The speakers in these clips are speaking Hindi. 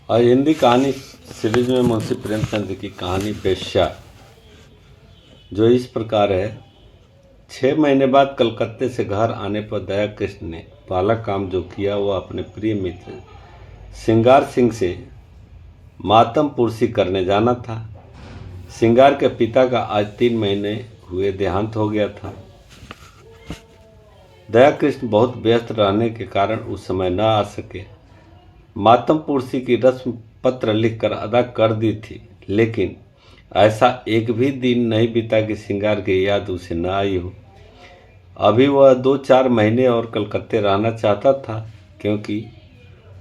और हिंदी कहानी सीरीज में मुंशी प्रेमचंद की कहानी बेश्या जो इस प्रकार है। 6 महीने बाद कलकत्ते से घर आने पर दया कृष्ण ने पहला काम जो किया वह अपने प्रिय मित्र सिंगार सिंह से मातम पुरसी करने जाना था। सिंगार के पिता का आज 3 महीने हुए देहांत हो गया था। दया कृष्ण बहुत व्यस्त रहने के कारण उस समय न आ सके। मातम पुरसी की रस्म पत्र लिखकर अदा कर दी थी, लेकिन ऐसा एक भी दिन नहीं बीता कि सिंगार की याद उसे न आई हो। अभी वह 2-4 महीने और कलकत्ते रहना चाहता था, क्योंकि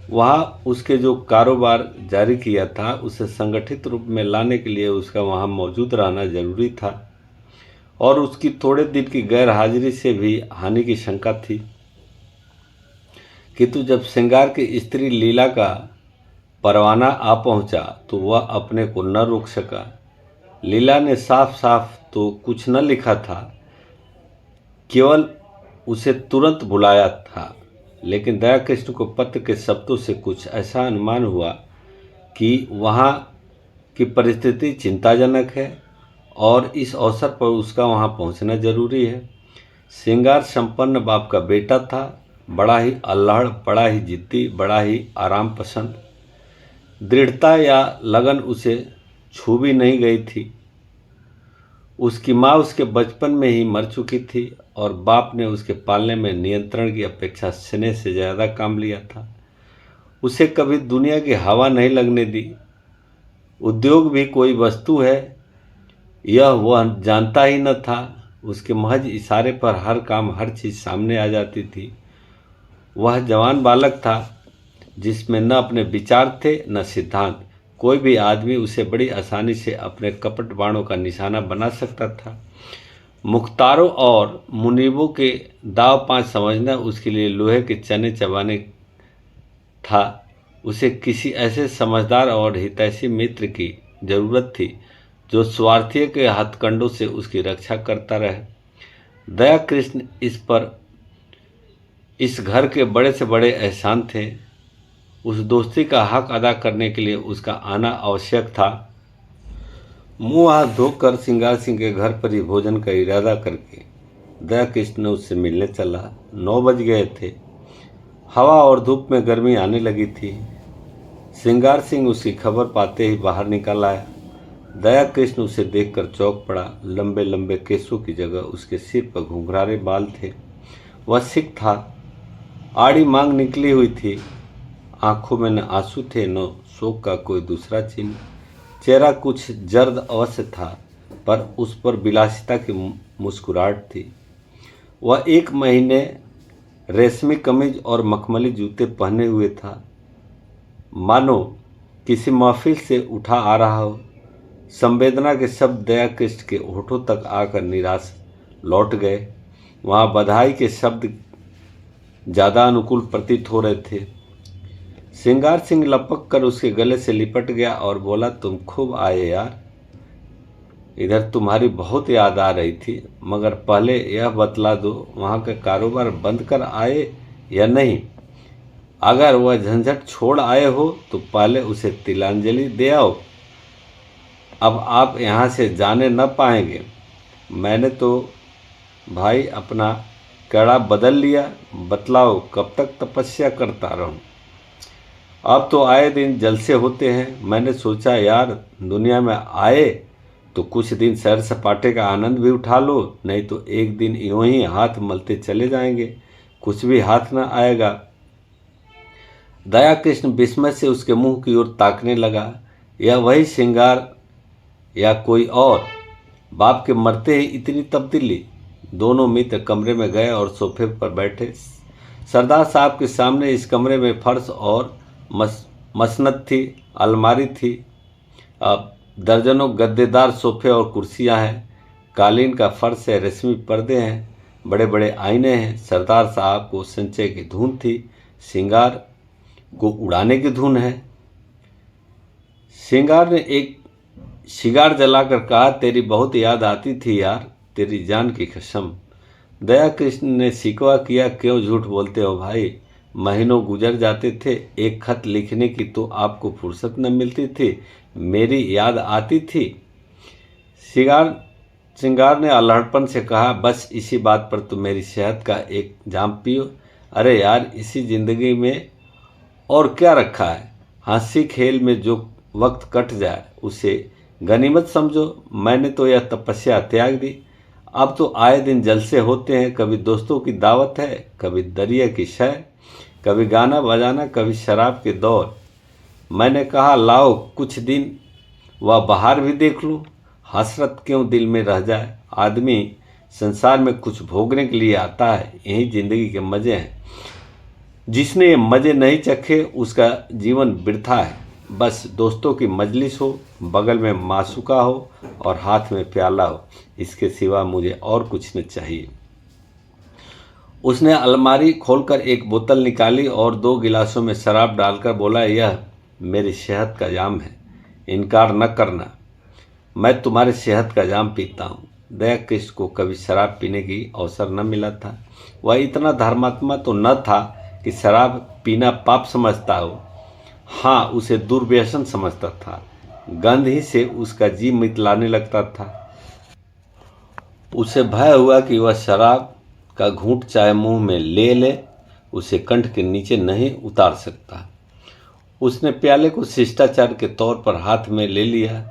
वहाँ उसके जो कारोबार जारी किया था उसे संगठित रूप में लाने के लिए उसका वहाँ मौजूद रहना जरूरी था, और उसकी थोड़े दिन की गैर हाजिरी से भी हानि की शंका थी। किंतु जब सिंगार की स्त्री लीला का परवाना आ पहुंचा तो वह अपने को न रोक सका। लीला ने साफ साफ तो कुछ न लिखा था, केवल उसे तुरंत बुलाया था, लेकिन दया कृष्ण को पत्र के शब्दों से कुछ ऐसा अनुमान हुआ कि वहाँ की परिस्थिति चिंताजनक है और इस अवसर पर उसका वहाँ पहुँचना जरूरी है। सिंगार संपन्न बाप का बेटा था, बड़ा ही अल्हड़, बड़ा ही जिद्दी, बड़ा ही आराम पसंद। दृढ़ता या लगन उसे छू भी नहीं गई थी। उसकी माँ उसके बचपन में ही मर चुकी थी और बाप ने उसके पालने में नियंत्रण की अपेक्षा स्नेह से ज़्यादा काम लिया था। उसे कभी दुनिया की हवा नहीं लगने दी। उद्योग भी कोई वस्तु है यह वह जानता ही न था। उसके महज इशारे पर हर काम, हर चीज़ सामने आ जाती थी। वह जवान बालक था जिसमें न अपने विचार थे न सिद्धांत। कोई भी आदमी उसे बड़ी आसानी से अपने कपट बाणों का निशाना बना सकता था। मुख्तारों और मुनीबों के दाव पांच समझना उसके लिए लोहे के चने चबाने था। उसे किसी ऐसे समझदार और हितैषी मित्र की जरूरत थी जो स्वार्थी के हथकंडों से उसकी रक्षा करता रहे। दया कृष्ण इस घर के बड़े से बड़े एहसान थे। उस दोस्ती का हक अदा करने के लिए उसका आना आवश्यक था। मुंह हाथ धोकर सिंगार सिंह के घर पर ही भोजन का इरादा करके दया कृष्ण ने उससे मिलने चला। 9 बज गए थे। हवा और धूप में गर्मी आने लगी थी। सिंगार सिंह उसकी खबर पाते ही बाहर निकल आया। दया कृष्ण उसे देखकर चौंक पड़ा। लंबे लंबे केसों की जगह उसके सिर पर घुंघराले बाल थे। वह सिख था। आड़ी मांग निकली हुई थी। आंखों में न आंसू थे न शोक का कोई दूसरा चिन्ह। चेहरा कुछ जर्द अवश्य था, पर उस पर विलासिता की मुस्कुराहट थी। वह 1 महीने रेशमी कमीज और मखमली जूते पहने हुए था, मानो किसी महफिल से उठा आ रहा हो। संवेदना के शब्द दया कृष्ण के होठों तक आकर निराश लौट गए। वहाँ बधाई के शब्द ज़्यादा अनुकूल प्रतीत हो रहे थे। सिंगार सिंह लपक कर उसके गले से लिपट गया और बोला, तुम खूब आए यार। इधर तुम्हारी बहुत याद आ रही थी, मगर पहले यह बतला दो वहाँ का कारोबार बंद कर आए या नहीं। अगर वह झंझट छोड़ आए हो तो पहले उसे तिलांजलि दे आओ। अब आप यहाँ से जाने न पाएंगे। मैंने तो भाई अपना कड़ा बदल लिया। बतलाओ कब तक तपस्या करता रहूं। अब तो आए दिन जलसे होते हैं। मैंने सोचा यार, दुनिया में आए तो कुछ दिन सैर सपाटे का आनंद भी उठा लो, नहीं तो एक दिन यूं ही हाथ मलते चले जाएंगे, कुछ भी हाथ न आएगा। दया कृष्ण विस्मय से उसके मुंह की ओर ताकने लगा। यह वही सिंगार या कोई और? बाप के मरते ही इतनी तब्दीली? दोनों मित्र कमरे में गए और सोफे पर बैठे। सरदार साहब के सामने इस कमरे में फर्श और मसनद थी, अलमारी थी, अब दर्जनों गद्देदार सोफे और कुर्सियां हैं। कालीन का फर्श है, रेशमी पर्दे हैं, बड़े बड़े आईने हैं। सरदार साहब को संचय की धुन थी, सिंगार को उड़ाने की धुन है। सिंगार ने एक सिगार जलाकर कहा, तेरी बहुत याद आती थी यार, तेरी जान की कसम। दया कृष्ण ने शिकवा किया, क्यों झूठ बोलते हो भाई, महीनों गुजर जाते थे, एक खत लिखने की तो आपको फुर्सत न मिलती थी, मेरी याद आती थी। सिंगार ने अल्हड़पन से कहा, बस इसी बात पर तुम मेरी सेहत का एक जाम पियो। अरे यार, इसी जिंदगी में और क्या रखा है? हंसी खेल में जो वक्त कट जाए उसे गनीमत समझो। मैंने तो यह तपस्या त्याग दी। अब तो आए दिन जलसे होते हैं, कभी दोस्तों की दावत है, कभी दरिया की शय, कभी गाना बजाना, कभी शराब के दौर। मैंने कहा, लाओ कुछ दिन वह बाहर भी देख लूं, हसरत क्यों दिल में रह जाए। आदमी संसार में कुछ भोगने के लिए आता है, यही जिंदगी के मजे हैं। जिसने ये मजे नहीं चखे उसका जीवन वृथा है। बस दोस्तों की मजलिस हो, बगल में मासूका हो और हाथ में प्याला हो, इसके सिवा मुझे और कुछ न चाहिए। उसने अलमारी खोलकर एक बोतल निकाली और 2 गिलासों में शराब डालकर बोला, यह मेरी सेहत का जाम है, इनकार न करना। मैं तुम्हारे सेहत का जाम पीता हूँ। दया कृष्ण को कभी शराब पीने की अवसर न मिला था। वह इतना धर्मात्मा तो न था कि शराब पीना पाप समझता हो। हाँ, उसे दुर्व्यसन समझता था। गंध ही से उसका जी मितलाने लगता था। उसे भय हुआ कि वह शराब का घूंट चाहे मुंह में ले ले, उसे कंठ के नीचे नहीं उतार सकता। उसने प्याले को शिष्टाचार के तौर पर हाथ में ले लिया,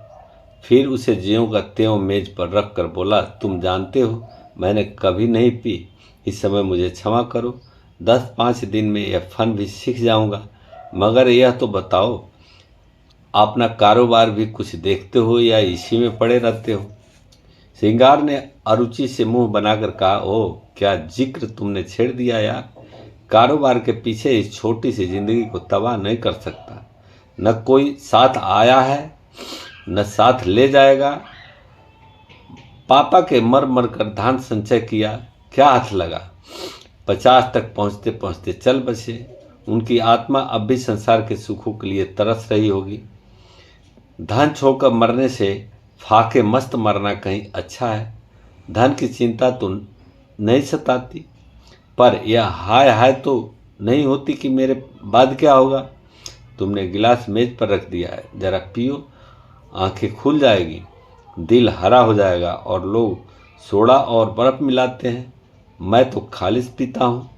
फिर उसे ज्यों का त्यों मेज पर रख कर बोला, तुम जानते हो मैंने कभी नहीं पी, इस समय मुझे क्षमा करो। 10-5 दिन में यह फन भी सीख जाऊंगा। मगर यह तो बताओ, अपना कारोबार भी कुछ देखते हो या इसी में पड़े रहते हो? सिंगार ने अरुचि से मुंह बनाकर कहा, ओह क्या जिक्र तुमने छेड़ दिया यार। कारोबार के पीछे इस छोटी सी जिंदगी को तबाह नहीं कर सकता। न कोई साथ आया है न साथ ले जाएगा। पापा के मर मर कर धान संचय किया, क्या हाथ लगा। 50 तक पहुंचते पहुंचते चल बसे। उनकी आत्मा अब भी संसार के सुखों के लिए तरस रही होगी। धन छोड़कर मरने से फाके मस्त मरना कहीं अच्छा है। धन की चिंता तो नहीं सताती, पर यह हाय हाय तो नहीं होती कि मेरे बाद क्या होगा। तुमने गिलास मेज पर रख दिया है, जरा पियो, आंखें खुल जाएगी, दिल हरा हो जाएगा। और लोग सोडा और बर्फ मिलाते हैं, मैं तो खालिस पीता हूँ।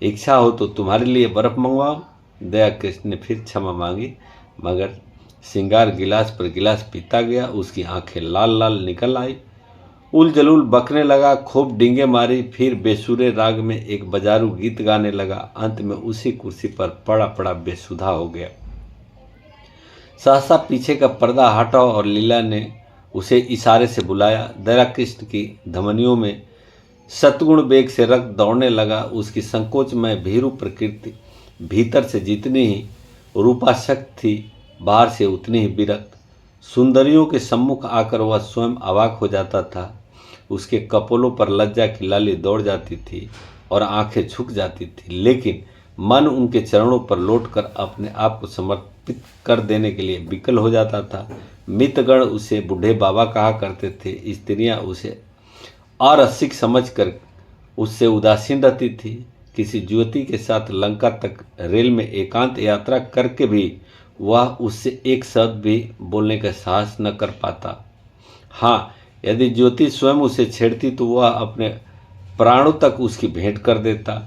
इच्छा हो तो तुम्हारे लिए बर्फ मंगवाओ। दया कृष्ण ने फिर क्षमा मांगी, मगर सिंगार गिलास पर गिलास पीता गया। उसकी आंखें लाल लाल निकल आई, उल जलूल बकने लगा, खूब डींगे मारी, फिर बेसुरे राग में एक बजारू गीत गाने लगा। अंत में उसी कुर्सी पर पड़ा पड़ा बेसुधा हो गया। सहसा पीछे का पर्दा हटा और लीला ने उसे इशारे से बुलाया। दया कृष्ण की धमनियों में सतगुण वेग से रक्त दौड़ने लगा। उसकी संकोचमय भीरू प्रकृति भीतर से जितनी ही रूपाशक्त थी, बाहर से उतनी ही विरक्त। सुंदरियों के सम्मुख आकर वह स्वयं अवाक हो जाता था। उसके कपोलों पर लज्जा की लाली दौड़ जाती थी और आंखें झुक जाती थी, लेकिन मन उनके चरणों पर लौटकर अपने आप को समर्पित कर देने के लिए विकल हो जाता था। मित्रगण उसे बूढ़े बाबा कहा करते थे। स्त्रियां उसे अरसिक समझकर उससे उदासीन रहती थी। किसी युवती के साथ लंका तक रेल में एकांत यात्रा करके भी वह उससे एक शब्द भी बोलने का साहस न कर पाता। हाँ, यदि ज्योति स्वयं उसे छेड़ती तो वह अपने प्राणों तक उसकी भेंट कर देता।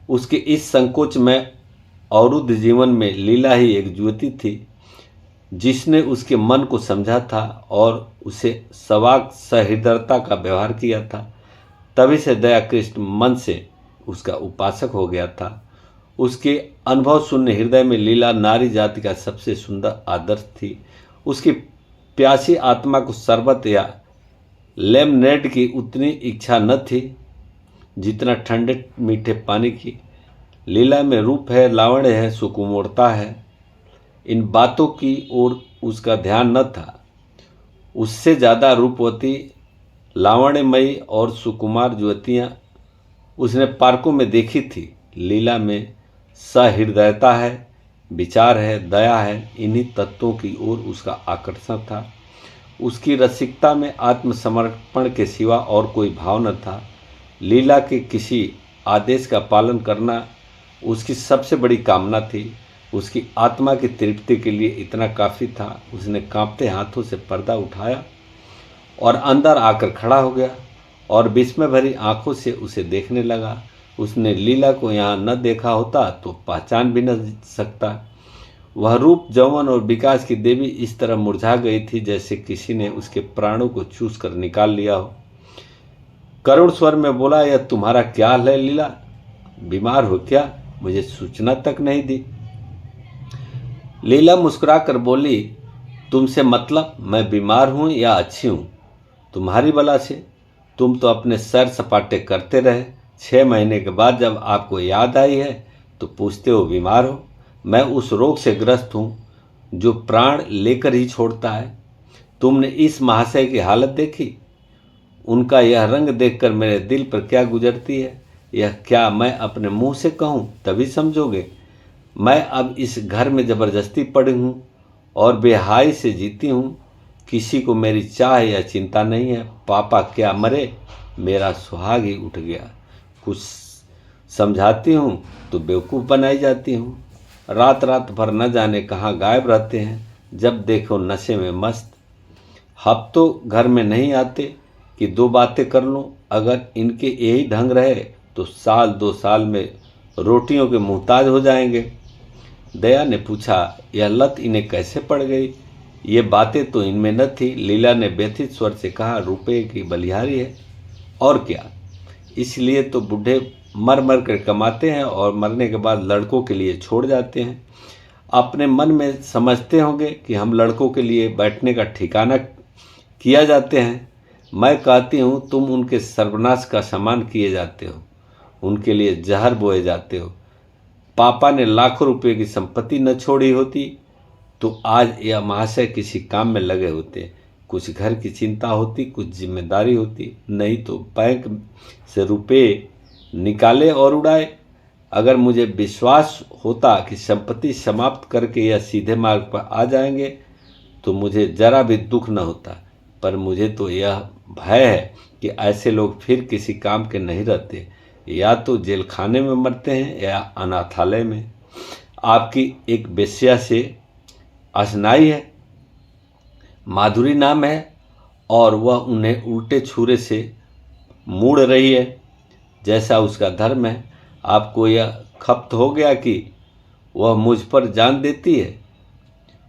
उसके इस संकोच में अवरुद्ध जीवन में लीला ही एक ज्योति थी, जिसने उसके मन को समझा था और उसे सवाक सहृदयता का व्यवहार किया था। तभी से दया कृष्ण मन से उसका उपासक हो गया था। उसके अनुभव शून्य हृदय में लीला नारी जाति का सबसे सुंदर आदर्श थी। उसकी प्यासी आत्मा को शरबत या लेमनेड की उतनी इच्छा न थी जितना ठंडे मीठे पानी की। लीला में रूप है, लावण्य है, सुकुमारता है, इन बातों की ओर उसका ध्यान न था। उससे ज़्यादा रूपवती, लावण्यमयी और सुकुमार युवतियाँ उसने पार्कों में देखी थी। लीला में सहृदयता है, विचार है, दया है, इन्हीं तत्वों की ओर उसका आकर्षण था। उसकी रसिकता में आत्मसमर्पण के सिवा और कोई भाव न था। लीला के किसी आदेश का पालन करना उसकी सबसे बड़ी कामना थी। उसकी आत्मा की तृप्ति के लिए इतना काफ़ी था। उसने कांपते हाथों से पर्दा उठाया और अंदर आकर खड़ा हो गया और विस्मय भरी आंखों से उसे देखने लगा। उसने लीला को यहाँ न देखा होता तो पहचान भी न सकता। वह रूप, यौवन और विकास की देवी इस तरह मुरझा गई थी जैसे किसी ने उसके प्राणों को चूस कर निकाल लिया हो। करुण स्वर में बोला, यह तुम्हारा क्या हाल है लीला? बीमार हो क्या? मुझे सूचना तक नहीं दी। लीला मुस्कुराकर बोली, तुमसे मतलब मैं बीमार हूँ या अच्छी हूँ? तुम्हारी बला से। तुम तो अपने सैर सपाटे करते रहे। 6 महीने के बाद जब आपको याद आई है तो पूछते हो बीमार हो। मैं उस रोग से ग्रस्त हूँ जो प्राण लेकर ही छोड़ता है। तुमने इस महाशय की हालत देखी? उनका यह रंग देखकर मेरे दिल पर क्या गुजरती है, यह क्या मैं अपने मुंह से कहूँ तभी समझोगे। मैं अब इस घर में ज़बरदस्ती पड़ी हूँ और बेहाई से जीती हूँ। किसी को मेरी चाह या चिंता नहीं है। पापा क्या मरे, मेरा सुहाग ही उठ गया। कुछ समझाती हूँ तो बेवकूफ़ बनाई जाती हूँ। रात रात भर न जाने कहाँ गायब रहते हैं, जब देखो नशे में मस्त। हफ्तों घर में नहीं आते कि 2 बातें कर लूँ। अगर इनके यही ढंग रहे तो साल 2 साल में रोटियों के मुहताज हो जाएंगे। दया ने पूछा, यह लत इन्हें कैसे पड़ गई? ये बातें तो इनमें न थी। लीला ने व्यथित स्वर से कहा, रुपये की बलिहारी है और क्या। इसलिए तो बूढ़े मर मर कर कमाते हैं और मरने के बाद लड़कों के लिए छोड़ जाते हैं। अपने मन में समझते होंगे कि हम लड़कों के लिए बैठने का ठिकाना किया जाते हैं। मैं कहती हूँ तुम उनके सर्वनाश का सामान किए जाते हो, उनके लिए जहर बोए जाते हो। पापा ने लाखों रुपए की संपत्ति न छोड़ी होती तो आज यह महाशय किसी काम में लगे होते। कुछ घर की चिंता होती, कुछ जिम्मेदारी होती, नहीं तो बैंक से रुपए निकाले और उड़ाए। अगर मुझे विश्वास होता कि संपत्ति समाप्त करके यह सीधे मार्ग पर आ जाएंगे तो मुझे जरा भी दुख न होता। पर मुझे तो यह भय है कि ऐसे लोग फिर किसी काम के नहीं रहते, या तो जेल खाने में मरते हैं या अनाथालय में। आपकी एक वेश्या से अशनाई है, माधुरी नाम है, और वह उन्हें उल्टे छुरे से मूड़ रही है जैसा उसका धर्म है। आपको यह खप्त हो गया कि वह मुझ पर जान देती है।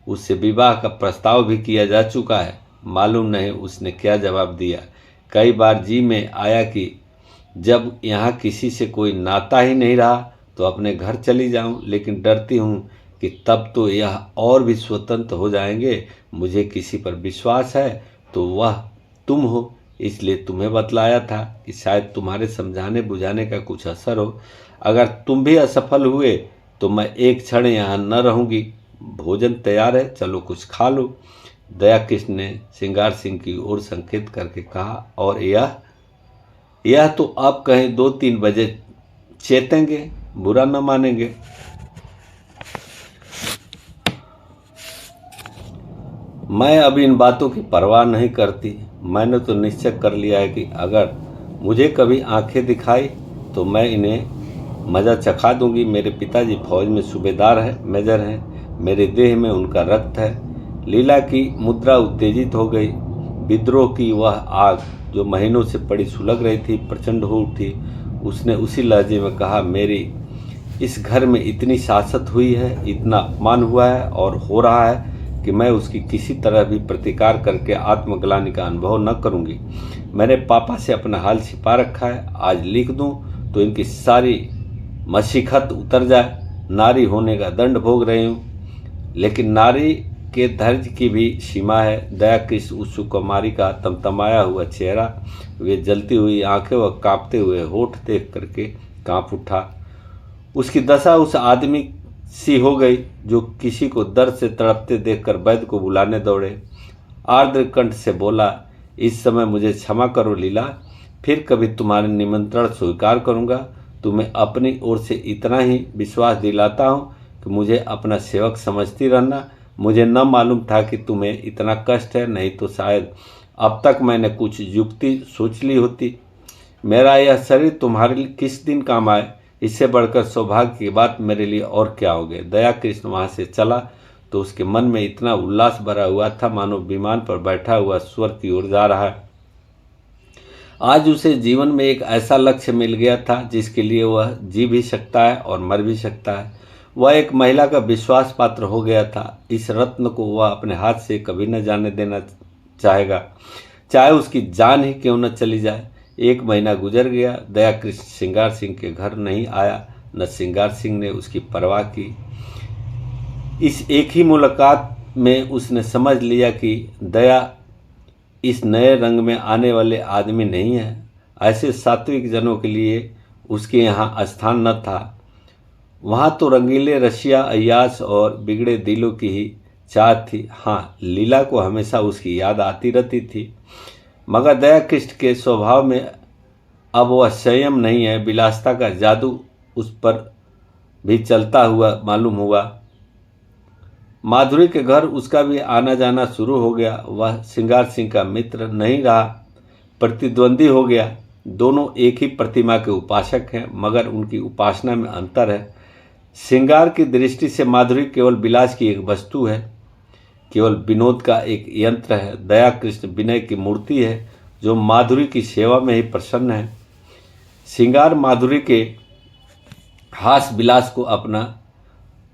उससे विवाह का प्रस्ताव भी किया जा चुका है। मालूम नहीं उसने क्या जवाब दिया। कई बार जी में आया कि जब यहाँ किसी से कोई नाता ही नहीं रहा तो अपने घर चली जाऊं, लेकिन डरती हूँ कि तब तो यह और भी स्वतंत्र हो जाएंगे। मुझे किसी पर विश्वास है तो वह तुम हो, इसलिए तुम्हें बतलाया था कि शायद तुम्हारे समझाने बुझाने का कुछ असर हो। अगर तुम भी असफल हुए तो मैं एक क्षण यहाँ न रहूँगी। भोजन तैयार है, चलो कुछ खा लो। दया कृष्ण ने श्रृंगार सिंह की ओर संकेत करके कहा, और यह तो आप कहें 2-3 बजे चेतेंगे, बुरा न मानेंगे। मैं अब इन बातों की परवाह नहीं करती। मैंने तो निश्चय कर लिया है कि अगर मुझे कभी आंखें दिखाई तो मैं इन्हें मज़ा चखा दूंगी। मेरे पिताजी फौज में सूबेदार है, मेजर हैं। मेरे देह में उनका रक्त है। लीला की मुद्रा उत्तेजित हो गई। विद्रोह की वह आग जो महीनों से पड़ी सुलग रही थी प्रचंड हो उठी। उसने उसी लहजे में कहा, मेरी इस घर में इतनी शासत हुई है, इतना अपमान हुआ है और हो रहा है कि मैं उसकी किसी तरह भी प्रतिकार करके आत्मग्लानि का अनुभव न करूंगी। मैंने पापा से अपना हाल छिपा रखा है। आज लिख दूं तो इनकी सारी मशीखत उतर जाए। नारी होने का दंड भोग रही हूँ, लेकिन नारी के धैर्य की भी सीमा है। दया की उस सुकुमारी का तमतमाया हुआ चेहरा, वे जलती हुई आंखें व कांपते हुए होठ देख करके कांप उठा। उसकी दशा उस आदमी सी हो गई जो किसी को दर्द से तड़पते देखकर वैद्य को बुलाने दौड़े। आर्द्र कंठ से बोला, इस समय मुझे क्षमा करो लीला, फिर कभी तुम्हारे निमंत्रण स्वीकार करूंगा। तुम्हें अपनी ओर से इतना ही विश्वास दिलाता हूँ कि मुझे अपना सेवक समझती रहना। मुझे न मालूम था कि तुम्हें इतना कष्ट है, नहीं तो शायद अब तक मैंने कुछ युक्ति सोच ली होती। मेरा यह शरीर तुम्हारे लिए किस दिन काम आए। इससे बढ़कर सौभाग्य की बात मेरे लिए और क्या हो गई। दया कृष्ण वहाँ से चला तो उसके मन में इतना उल्लास भरा हुआ था मानो विमान पर बैठा हुआ स्वर्ग की ओर जा रहा है। आज उसे जीवन में एक ऐसा लक्ष्य मिल गया था जिसके लिए वह जी भी सकता है और मर भी सकता है। वह एक महिला का विश्वास पात्र हो गया था। इस रत्न को वह अपने हाथ से कभी न जाने देना चाहेगा, चाहे उसकी जान ही क्यों न चली जाए। 1 महीना गुजर गया। दया कृष्ण श्रृंगार सिंह के घर नहीं आया, न श्रृंगार सिंह ने उसकी परवाह की। इस एक ही मुलाकात में उसने समझ लिया कि दया इस नए रंग में आने वाले आदमी नहीं है। ऐसे सात्विक जनों के लिए उसके यहाँ स्थान न था। वहाँ तो रंगीले रसिया, अय्याश और बिगड़े दिलों की ही चाह थी। हाँ, लीला को हमेशा उसकी याद आती रहती थी, मगर दया कृष्ण के स्वभाव में अब वह संयम नहीं है। विलासिता का जादू उस पर भी चलता हुआ मालूम हुआ। माधुरी के घर उसका भी आना जाना शुरू हो गया। वह श्रृंगार सिंह का मित्र नहीं रहा, प्रतिद्वंदी हो गया। दोनों एक ही प्रतिमा के उपासक हैं, मगर उनकी उपासना में अंतर है। श्रृंगार की दृष्टि से माधुरी केवल विलास की एक वस्तु है, केवल विनोद का एक यंत्र है। दया कृष्ण विनय की मूर्ति है जो माधुरी की सेवा में ही प्रसन्न है। श्रृंगार माधुरी के हास विलास को अपना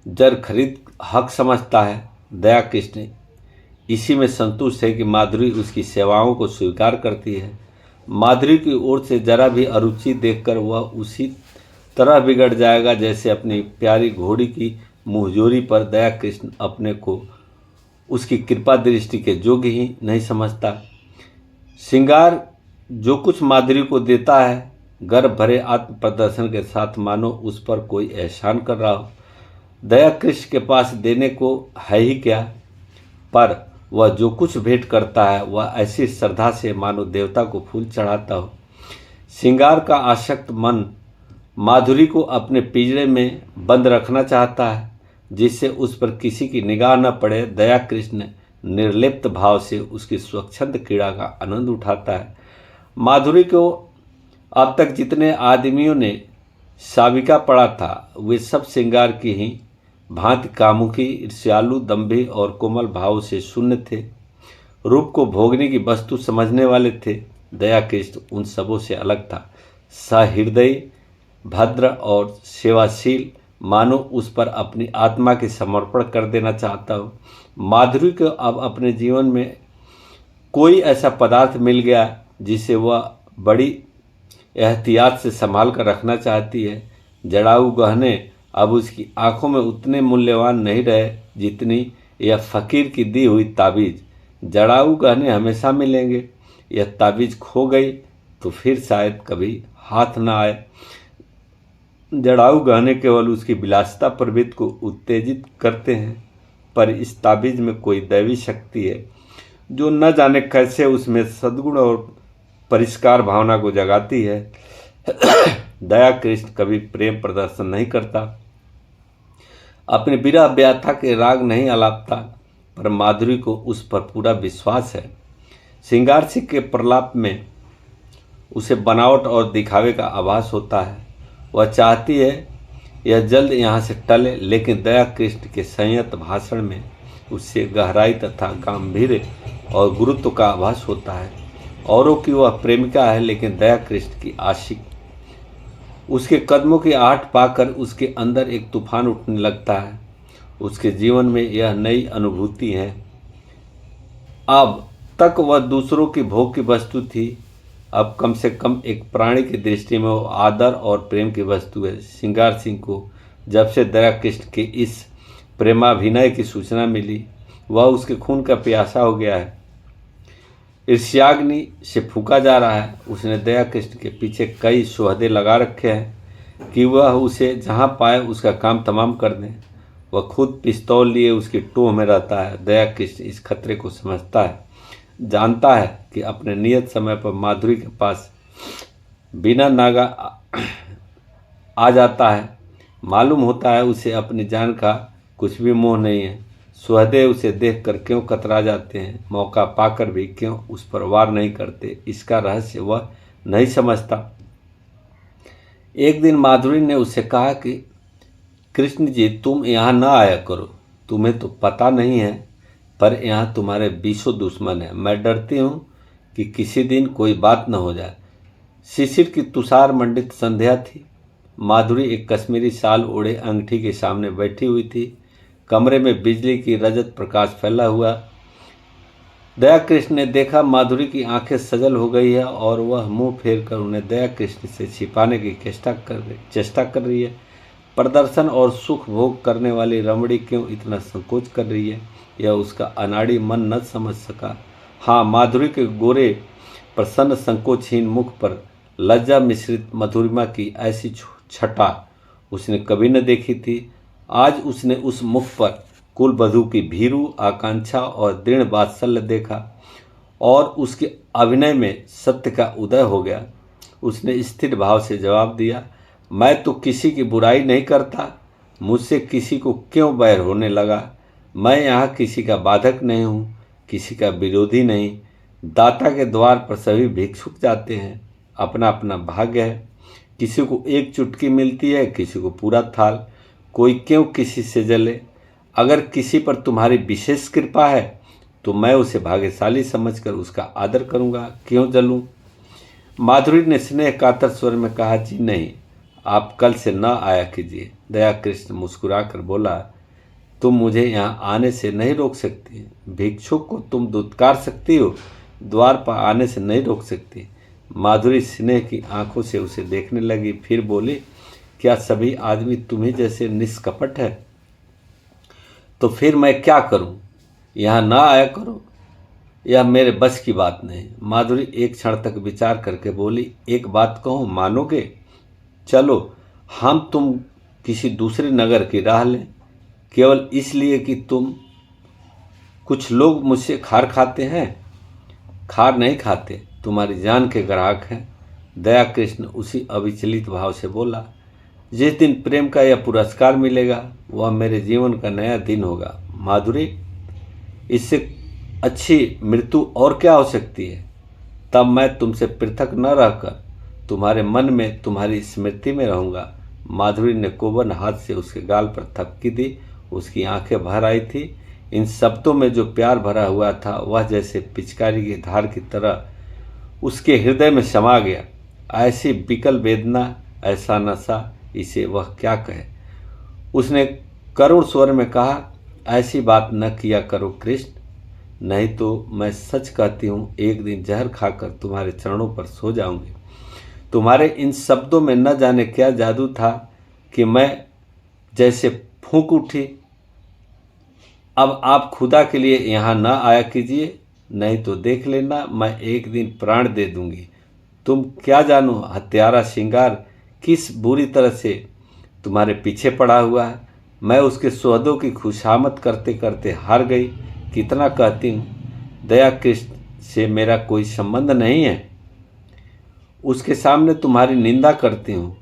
जर खरीद हक समझता है। दया कृष्ण इसी में संतुष्ट है कि माधुरी उसकी सेवाओं को स्वीकार करती है। माधुरी की ओर से जरा भी अरुचि देखकर वह उसी तरह बिगड़ जाएगा जैसे अपनी प्यारी घोड़ी की मुंहजोरी पर। दया कृष्ण अपने को उसकी कृपा दृष्टि के योग्य ही नहीं समझता। श्रृंगार जो कुछ माधुरी को देता है, गर्व भरे आत्म प्रदर्शन के साथ मानो उस पर कोई एहसान कर रहा हो। दया कृष्ण के पास देने को है ही क्या, पर वह जो कुछ भेंट करता है वह ऐसी श्रद्धा से मानो देवता को फूल चढ़ाता हो। श्रृंगार का आसक्त मन माधुरी को अपने पिंजरे में बंद रखना चाहता है, जिससे उस पर किसी की निगाह न पड़े। दया कृष्ण निर्लिप्त भाव से उसकी स्वच्छंद क्रीड़ा का आनंद उठाता है। माधुरी को अब तक जितने आदमियों ने साविका पड़ा था, वे सब श्रृंगार की ही भांति कामुकी, ईर्ष्यालु, दंभी और कोमल भाव से शून्य थे। रूप को भोगने की वस्तु समझने वाले थे। दया कृष्ण उन सबों से अलग था, सहृदयी, भद्र और सेवाशील, मानो उस पर अपनी आत्मा के समर्पण कर देना चाहता हो। माधुरी को अब अपने जीवन में कोई ऐसा पदार्थ मिल गया जिसे वह बड़ी एहतियात से संभाल कर रखना चाहती है। जड़ाऊ गहने अब उसकी आंखों में उतने मूल्यवान नहीं रहे जितनी यह फकीर की दी हुई ताबीज़। जड़ाऊ गहने हमेशा मिलेंगे, यह ताबीज़ खो गई तो फिर शायद कभी हाथ न आए। जड़ाऊ गहने केवल उसकी विलासिता प्रवृत्ति को उत्तेजित करते हैं, पर इस ताबीज़ में कोई दैवी शक्ति है जो न जाने कैसे उसमें सद्गुण और परिष्कार भावना को जगाती है। दया कृष्ण कभी प्रेम प्रदर्शन नहीं करता, अपनी विरह व्याथा के राग नहीं आलापता, पर माधुरी को उस पर पूरा विश्वास है। श्रृंगार सिंह के प्रलाप में उसे बनावट और दिखावे का आभास होता है। वह चाहती है यह जल्द यहाँ से टले, लेकिन दया कृष्ण के संयत भाषण में उससे गहराई तथा गांधीर्य और गुरुत्व का आभास होता है। औरों की वह प्रेमिका है, लेकिन दया कृष्ण की आशिक। उसके कदमों की आहट पाकर उसके अंदर एक तूफान उठने लगता है। उसके जीवन में यह नई अनुभूति है। अब तक वह दूसरों की भोग की वस्तु थी, अब कम से कम एक प्राणी की दृष्टि में वो आदर और प्रेम की वस्तु है। श्रृंगार सिंह को जब से दया कृष्ण के इस प्रेमाभिनय की सूचना मिली, वह उसके खून का प्यासा हो गया है, ईर्ष्याग्नि से फूका जा रहा है। उसने दया कृष्ण के पीछे कई सोहदे लगा रखे हैं कि वह उसे जहाँ पाए उसका काम तमाम कर दें। वह खुद पिस्तौल लिए उसकी टोह में रहता है। दया कृष्ण इस खतरे को समझता है, जानता है कि अपने नियत समय पर माधुरी के पास बिना नागा आ जाता है। मालूम होता है उसे अपनी जान का कुछ भी मोह नहीं है। सुहदे उसे देखकर क्यों कतरा जाते हैं, मौका पाकर भी क्यों उस पर वार नहीं करते, इसका रहस्य वह नहीं समझता। एक दिन माधुरी ने उससे कहा कि कृष्ण जी, तुम यहाँ न आया करो, तुम्हें तो पता नहीं है, पर यहाँ तुम्हारे 20 दुश्मन हैं। मैं डरती हूँ कि किसी दिन कोई बात न हो जाए। शिशिर की तुषार मंडित संध्या थी। माधुरी एक कश्मीरी शाल ओढ़े अंगठी के सामने बैठी हुई थी। कमरे में बिजली की रजत प्रकाश फैला हुआ। दया कृष्ण ने देखा माधुरी की आंखें सजल हो गई है और वह मुंह फेर कर उन्हें दया कृष्ण से छिपाने की चेष्टा कर रही है। प्रदर्शन और सुख भोग करने वाली रमणी क्यों इतना संकोच कर रही है, यह उसका अनाड़ी मन न समझ सका। हाँ, माधुरी के गोरे प्रसन्न संकोचहीन मुख पर लज्जा मिश्रित मधुरिमा की ऐसी छटा उसने कभी न देखी थी। आज उसने उस मुख पर कुलवधू की भीरू आकांक्षा और दृढ़ वात्सल्य देखा और उसके अभिनय में सत्य का उदय हो गया। उसने स्थिर भाव से जवाब दिया, मैं तो किसी की बुराई नहीं करता, मुझसे किसी को क्यों बैर होने लगा। मैं यहाँ किसी का बाधक नहीं हूँ, किसी का विरोधी नहीं। दाता के द्वार पर सभी भिक्षुक जाते हैं, अपना अपना भाग्य है। किसी को एक चुटकी मिलती है, किसी को पूरा थाल। कोई क्यों किसी से जले। अगर किसी पर तुम्हारी विशेष कृपा है तो मैं उसे भाग्यशाली समझकर उसका आदर करूँगा, क्यों जलूँ। माधुरी ने स्नेह कातर स्वर में कहा, जी नहीं, आप कल से न आया कीजिए। दया कृष्ण मुस्कुराकर बोला, तुम मुझे यहाँ आने से नहीं रोक सकती। भिक्षुक को तुम दुत्कार सकती हो, द्वार पर आने से नहीं रोक सकती। माधुरी स्नेह की आंखों से उसे देखने लगी, फिर बोली, क्या सभी आदमी तुम्ही जैसे निष्कपट है? तो फिर मैं क्या करूं? यहाँ ना आया करो, यह मेरे बस की बात नहीं। माधुरी एक क्षण तक विचार करके बोली, एक बात कहूँ, मानोगे? चलो हम तुम किसी दूसरे नगर की राह लें, केवल इसलिए कि कुछ लोग मुझसे खार खाते हैं। खार नहीं खाते, तुम्हारी जान के ग्राहक हैं। दया कृष्ण उसी अविचलित भाव से बोला, जिस दिन प्रेम का यह पुरस्कार मिलेगा वह मेरे जीवन का नया दिन होगा। माधुरी, इससे अच्छी मृत्यु और क्या हो सकती है? तब मैं तुमसे पृथक न रहकर तुम्हारे मन में, तुम्हारी स्मृति में रहूँगा। माधुरी ने कोमल हाथ से उसके गाल पर थपकी दी। उसकी आंखें भर आई थी। इन शब्दों में जो प्यार भरा हुआ था वह जैसे पिचकारी की धार की तरह उसके हृदय में समा गया। ऐसी विकल वेदना, ऐसा नशा, इसे वह क्या कहे। उसने करुण स्वर में कहा, ऐसी बात न किया करो कृष्ण, नहीं तो मैं सच कहती हूँ एक दिन जहर खाकर तुम्हारे चरणों पर सो जाऊंगी। तुम्हारे इन शब्दों में न जाने क्या जादू था कि मैं जैसे फूंक उठी। अब आप खुदा के लिए यहाँ न आया कीजिए, नहीं तो देख लेना मैं एक दिन प्राण दे दूंगी। तुम क्या जानो हत्यारा श्रृंगार किस बुरी तरह से तुम्हारे पीछे पड़ा हुआ है। मैं उसके सुहदों की खुशामद करते करते हार गई। कितना कहती हूँ, दया कृष्ण से मेरा कोई संबंध नहीं है। उसके सामने तुम्हारी निंदा करती हूँ,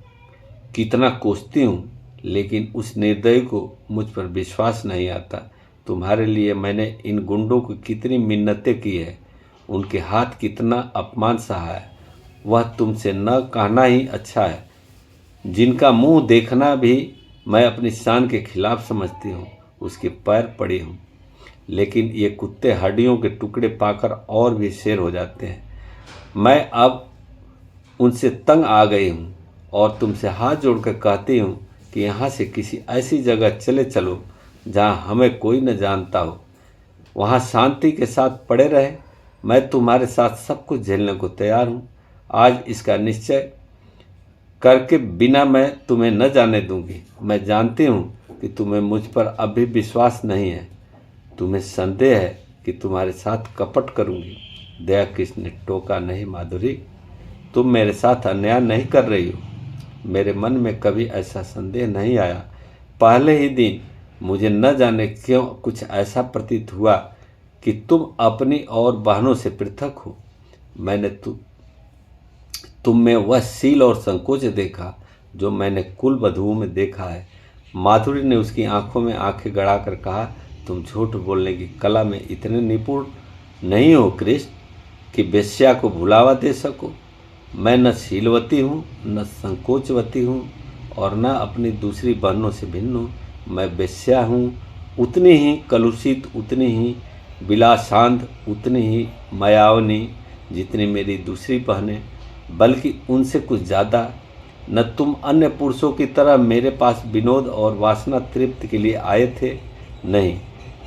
कितना कोसती हूँ, लेकिन उस निर्दयी को मुझ पर विश्वास नहीं आता। तुम्हारे लिए मैंने इन गुंडों को कितनी मिन्नतें की है, उनके हाथ कितना अपमान सहा है। वह तुमसे न कहना ही अच्छा है, जिनका मुंह देखना भी मैं अपनी शान के खिलाफ समझती हूँ, उसके पैर पड़ी हूँ। लेकिन ये कुत्ते हड्डियों के टुकड़े पाकर और भी शेर हो जाते हैं। मैं अब उनसे तंग आ गई हूँ और तुमसे हाथ जोड़कर कहती हूँ कि यहाँ से किसी ऐसी जगह चले चलो जहाँ हमें कोई न जानता हो, वहाँ शांति के साथ पड़े रहे। मैं तुम्हारे साथ सब कुछ झेलने को तैयार हूँ। आज इसका निश्चय करके बिना मैं तुम्हें न जाने दूंगी। मैं जानती हूँ कि तुम्हें मुझ पर अभी विश्वास नहीं है, तुम्हें संदेह है कि तुम्हारे साथ कपट करूंगी। दया कृष्ण ने टोका, नहीं माधुरी, तुम मेरे साथ अन्याय नहीं कर रही हो। मेरे मन में कभी ऐसा संदेह नहीं आया। पहले ही दिन मुझे न जाने क्यों कुछ ऐसा प्रतीत हुआ कि तुम अपनी और बहनों से पृथक हो। मैंने तुम में वह सील और संकोच देखा जो मैंने कुल वधुओं में देखा है। माधुरी ने उसकी आंखों में आंखें गड़ाकर कहा, तुम झूठ बोलने की कला में इतने निपुण नहीं हो कृष्ण कि वेश्या को भुलावा दे सको। मैं न शीलवती हूँ न संकोचवती हूँ और न अपनी दूसरी बहनों से भिन्न हूँ। मैं वेश्या हूँ, उतनी ही कलुषित, उतनी ही विलासांध, उतनी ही मायावनी जितनी मेरी दूसरी बहनें, बल्कि उनसे कुछ ज़्यादा। न तुम अन्य पुरुषों की तरह मेरे पास विनोद और वासना तृप्ति के लिए आए थे, नहीं,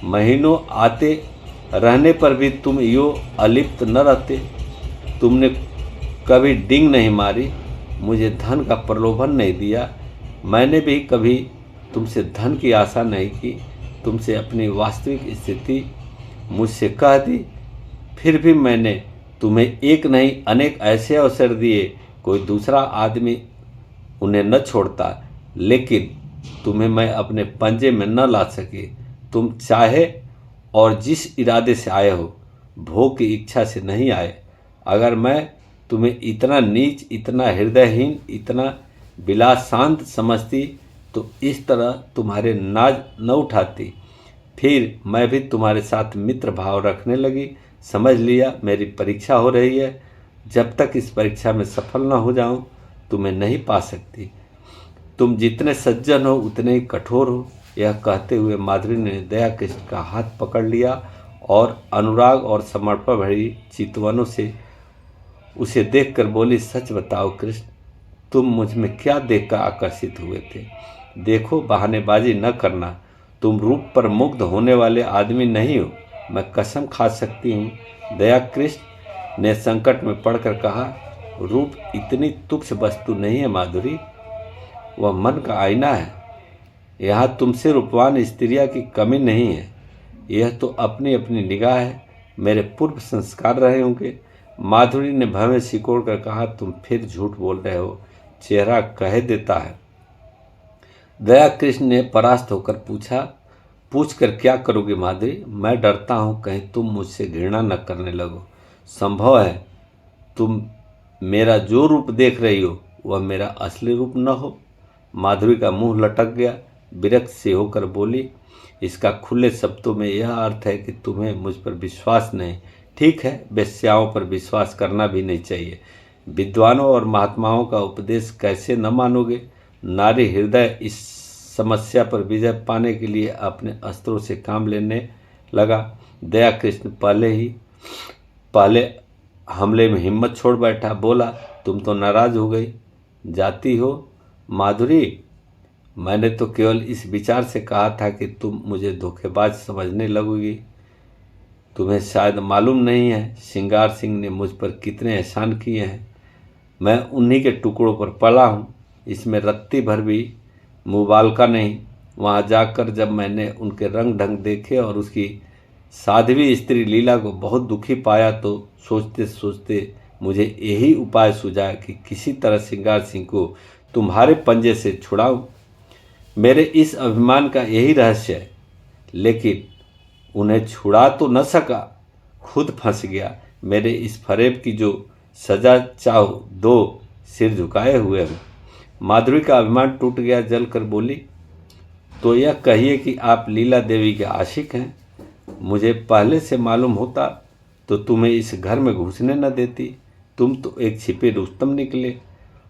महीनों आते रहने पर भी तुम यो अलिप्त न रहते। तुमने कभी डिंग नहीं मारी, मुझे धन का प्रलोभन नहीं दिया। मैंने भी कभी तुमसे धन की आशा नहीं की। तुमसे अपनी वास्तविक स्थिति मुझसे कह दी, फिर भी मैंने तुम्हें एक नहीं अनेक ऐसे अवसर दिए, कोई दूसरा आदमी उन्हें न छोड़ता, लेकिन तुम्हें मैं अपने पंजे में न ला सके। तुम चाहे और जिस इरादे से आए हो, भोग की इच्छा से नहीं आए। अगर मैं तुम्हें इतना नीच, इतना हृदयहीन, इतना विलासांत समझती तो इस तरह तुम्हारे नाज न उठाती। फिर मैं भी तुम्हारे साथ मित्र भाव रखने लगी। समझ लिया मेरी परीक्षा हो रही है, जब तक इस परीक्षा में सफल न हो जाऊं तुम्हें नहीं पा सकती। तुम जितने सज्जन हो उतने ही कठोर हो। यह कहते हुए माधुरी ने दया कृष्ण का हाथ पकड़ लिया और अनुराग और समर्पण भरी चितवनों से उसे देखकर बोली, सच बताओ कृष्ण, तुम मुझ में क्या देखकर आकर्षित हुए थे? देखो, बहानेबाजी न करना, तुम रूप पर मुग्ध होने वाले आदमी नहीं हो, मैं कसम खा सकती हूँ। दया कृष्ण ने संकट में पड़कर कहा, रूप इतनी तुच्छ वस्तु नहीं है माधुरी, वह मन का आईना है। यहाँ तुमसे रूपवान स्त्रियाँ की कमी नहीं है। यह तो अपनी अपनी निगाह है, मेरे पूर्व संस्कार रहे होंगे। माधुरी ने भवें सिकोड़ कर कहा, तुम फिर झूठ बोल रहे हो, चेहरा कह देता है। दया कृष्ण ने परास्त होकर पूछा, पूछ कर क्या करोगे माधुरी? मैं डरता हूँ कहीं तुम मुझसे घृणा न करने लगो। संभव है तुम मेरा जो रूप देख रही हो वह मेरा असली रूप न हो। माधुरी का मुंह लटक गया, विरक्त से होकर बोली, इसका खुले शब्दों में यह अर्थ है कि तुम्हें मुझ पर विश्वास नहीं। ठीक है, वेश्याओं पर विश्वास करना भी नहीं चाहिए। विद्वानों और महात्माओं का उपदेश कैसे न मानोगे? नारी हृदय इस समस्या पर विजय पाने के लिए अपने अस्त्रों से काम लेने लगा। दया कृष्ण पहले हमले में हिम्मत छोड़ बैठा। बोला, तुम तो नाराज हो गई, जाती हो माधुरी? मैंने तो केवल इस विचार से कहा था कि तुम मुझे धोखेबाज समझने लगोगी। तुम्हें शायद मालूम नहीं है श्रृंगार सिंह ने मुझ पर कितने एहसान किए हैं। मैं उन्हीं के टुकड़ों पर पला हूँ, इसमें रत्ती भर भी मुबालका नहीं। वहाँ जाकर जब मैंने उनके रंग ढंग देखे और उसकी साध्वी स्त्री लीला को बहुत दुखी पाया तो सोचते सोचते मुझे यही उपाय सूझा कि किसी तरह श्रृंगार सिंह को तुम्हारे पंजे से छुड़ाऊं। मेरे इस अभिमान का यही रहस्य है, लेकिन उन्हें छुड़ा तो न सका, खुद फंस गया। मेरे इस फरेब की जो सजा चाहो दो, सिर झुकाए हुए हूँ। माधुरी का अभिमान टूट गया, जल कर बोली, तो यह कहिए कि आप लीला देवी के आशिक हैं। मुझे पहले से मालूम होता तो तुम्हें इस घर में घुसने न देती। तुम तो एक छिपे रुस्तम निकले।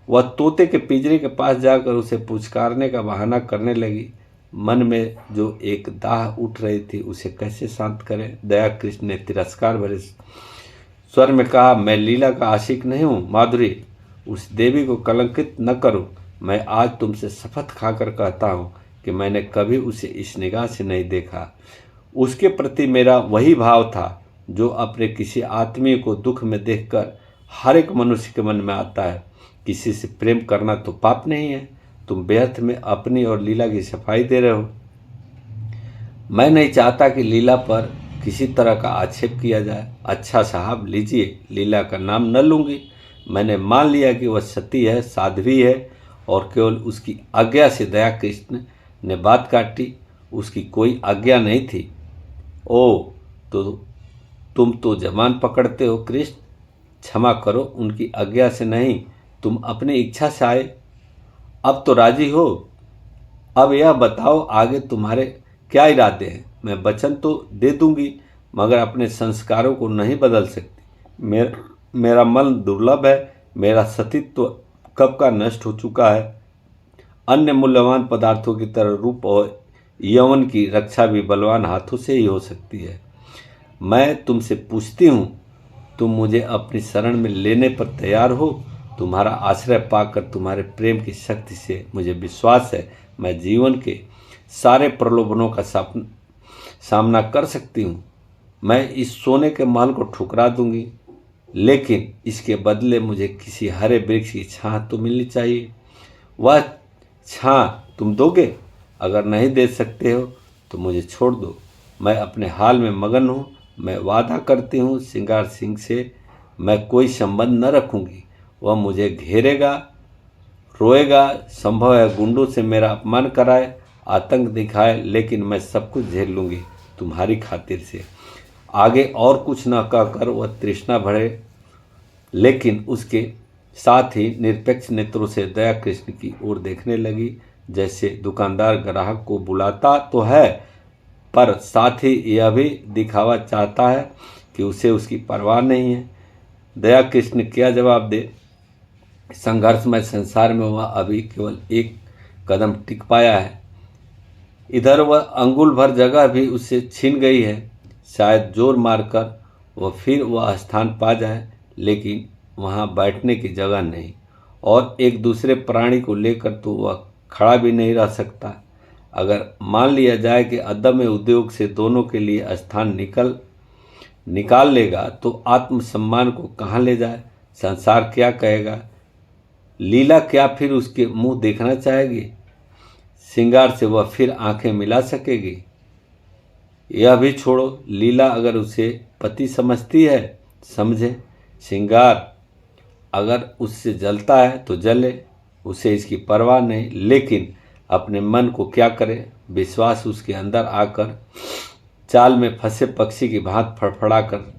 वह तोते के पिंजरे के पास जाकर उसे पुचकारने का बहाना करने लगी। मन में जो एक दाह उठ रही थी उसे कैसे शांत करें? दया कृष्ण ने तिरस्कार भरे स्वर में कहा, मैं लीला का आशिक नहीं हूँ माधुरी, उस देवी को कलंकित न करो। मैं आज तुमसे शपथ खाकर कहता हूँ कि मैंने कभी उसे इस निगाह से नहीं देखा। उसके प्रति मेरा वही भाव था जो अपने किसी आत्मीय को दुख में देखकर हर एक मनुष्य के मन में आता है। किसी से प्रेम करना तो पाप नहीं है। तुम व्यर्थ में अपनी और लीला की सफाई दे रहे हो। मैं नहीं चाहता कि लीला पर किसी तरह का आक्षेप किया जाए। अच्छा साहब, लीजिए, लीला का नाम न लूँगी। मैंने मान लिया कि वह सती है, साध्वी है, और केवल उसकी आज्ञा से दया कृष्ण ने बात काटी। उसकी कोई आज्ञा नहीं थी। ओ, तो तुम तो जबान पकड़ते हो कृष्ण। क्षमा करो, उनकी आज्ञा से नहीं, तुम अपनी इच्छा से आए। अब तो राजी हो? अब यह बताओ आगे तुम्हारे क्या इरादे हैं? मैं वचन तो दे दूंगी, मगर अपने संस्कारों को नहीं बदल सकती। मेरा मन दुर्लभ है, मेरा सतीत्व कब का नष्ट हो चुका है। अन्य मूल्यवान पदार्थों की तरह रूप और यौवन की रक्षा भी बलवान हाथों से ही हो सकती है। मैं तुमसे पूछती हूँ, तुम मुझे अपनी शरण में लेने पर तैयार हो? तुम्हारा आश्रय पाकर तुम्हारे प्रेम की शक्ति से मुझे विश्वास है मैं जीवन के सारे प्रलोभनों का सामना कर सकती हूँ। मैं इस सोने के महल को ठुकरा दूंगी, लेकिन इसके बदले मुझे किसी हरे वृक्ष की छां तो मिलनी चाहिए। वह छां तुम दोगे? अगर नहीं दे सकते हो तो मुझे छोड़ दो, मैं अपने हाल में मगन हूँ। मैं वादा करती हूँ श्रृंगार सिंह से मैं कोई संबंध न रखूँगी। वह मुझे घेरेगा, रोएगा, संभव है गुंडों से मेरा अपमान कराए, आतंक दिखाए, लेकिन मैं सब कुछ झेल लूँगी तुम्हारी खातिर से। आगे और कुछ न कहकर वह तृष्णा भरे लेकिन उसके साथ ही निरपेक्ष नेत्रों से दया कृष्ण की ओर देखने लगी, जैसे दुकानदार ग्राहक को बुलाता तो है पर साथ ही यह भी दिखावा चाहता है कि उसे उसकी परवाह नहीं है। दया कृष्ण क्या जवाब दे? संघर्षमय संसार में वह अभी केवल एक कदम टिक पाया है। इधर वह अंगुल भर जगह भी उससे छीन गई है। शायद जोर मारकर वह फिर वह स्थान पा जाए, लेकिन वहाँ बैठने की जगह नहीं, और एक दूसरे प्राणी को लेकर तो वह खड़ा भी नहीं रह सकता। अगर मान लिया जाए कि अदम्य उद्योग से दोनों के लिए स्थान निकाल लेगा तो आत्मसम्मान को कहाँ ले जाए? संसार क्या कहेगा? लीला क्या फिर उसके मुंह देखना चाहेगी? श्रृंगार से वह फिर आंखें मिला सकेगी? यह भी छोड़ो, लीला अगर उसे पति समझती है, समझे। श्रृंगार अगर उससे जलता है तो जले, उसे इसकी परवाह नहीं, लेकिन अपने मन को क्या करे? विश्वास उसके अंदर आकर चाल में फंसे पक्षी की भांति फड़फड़ाकर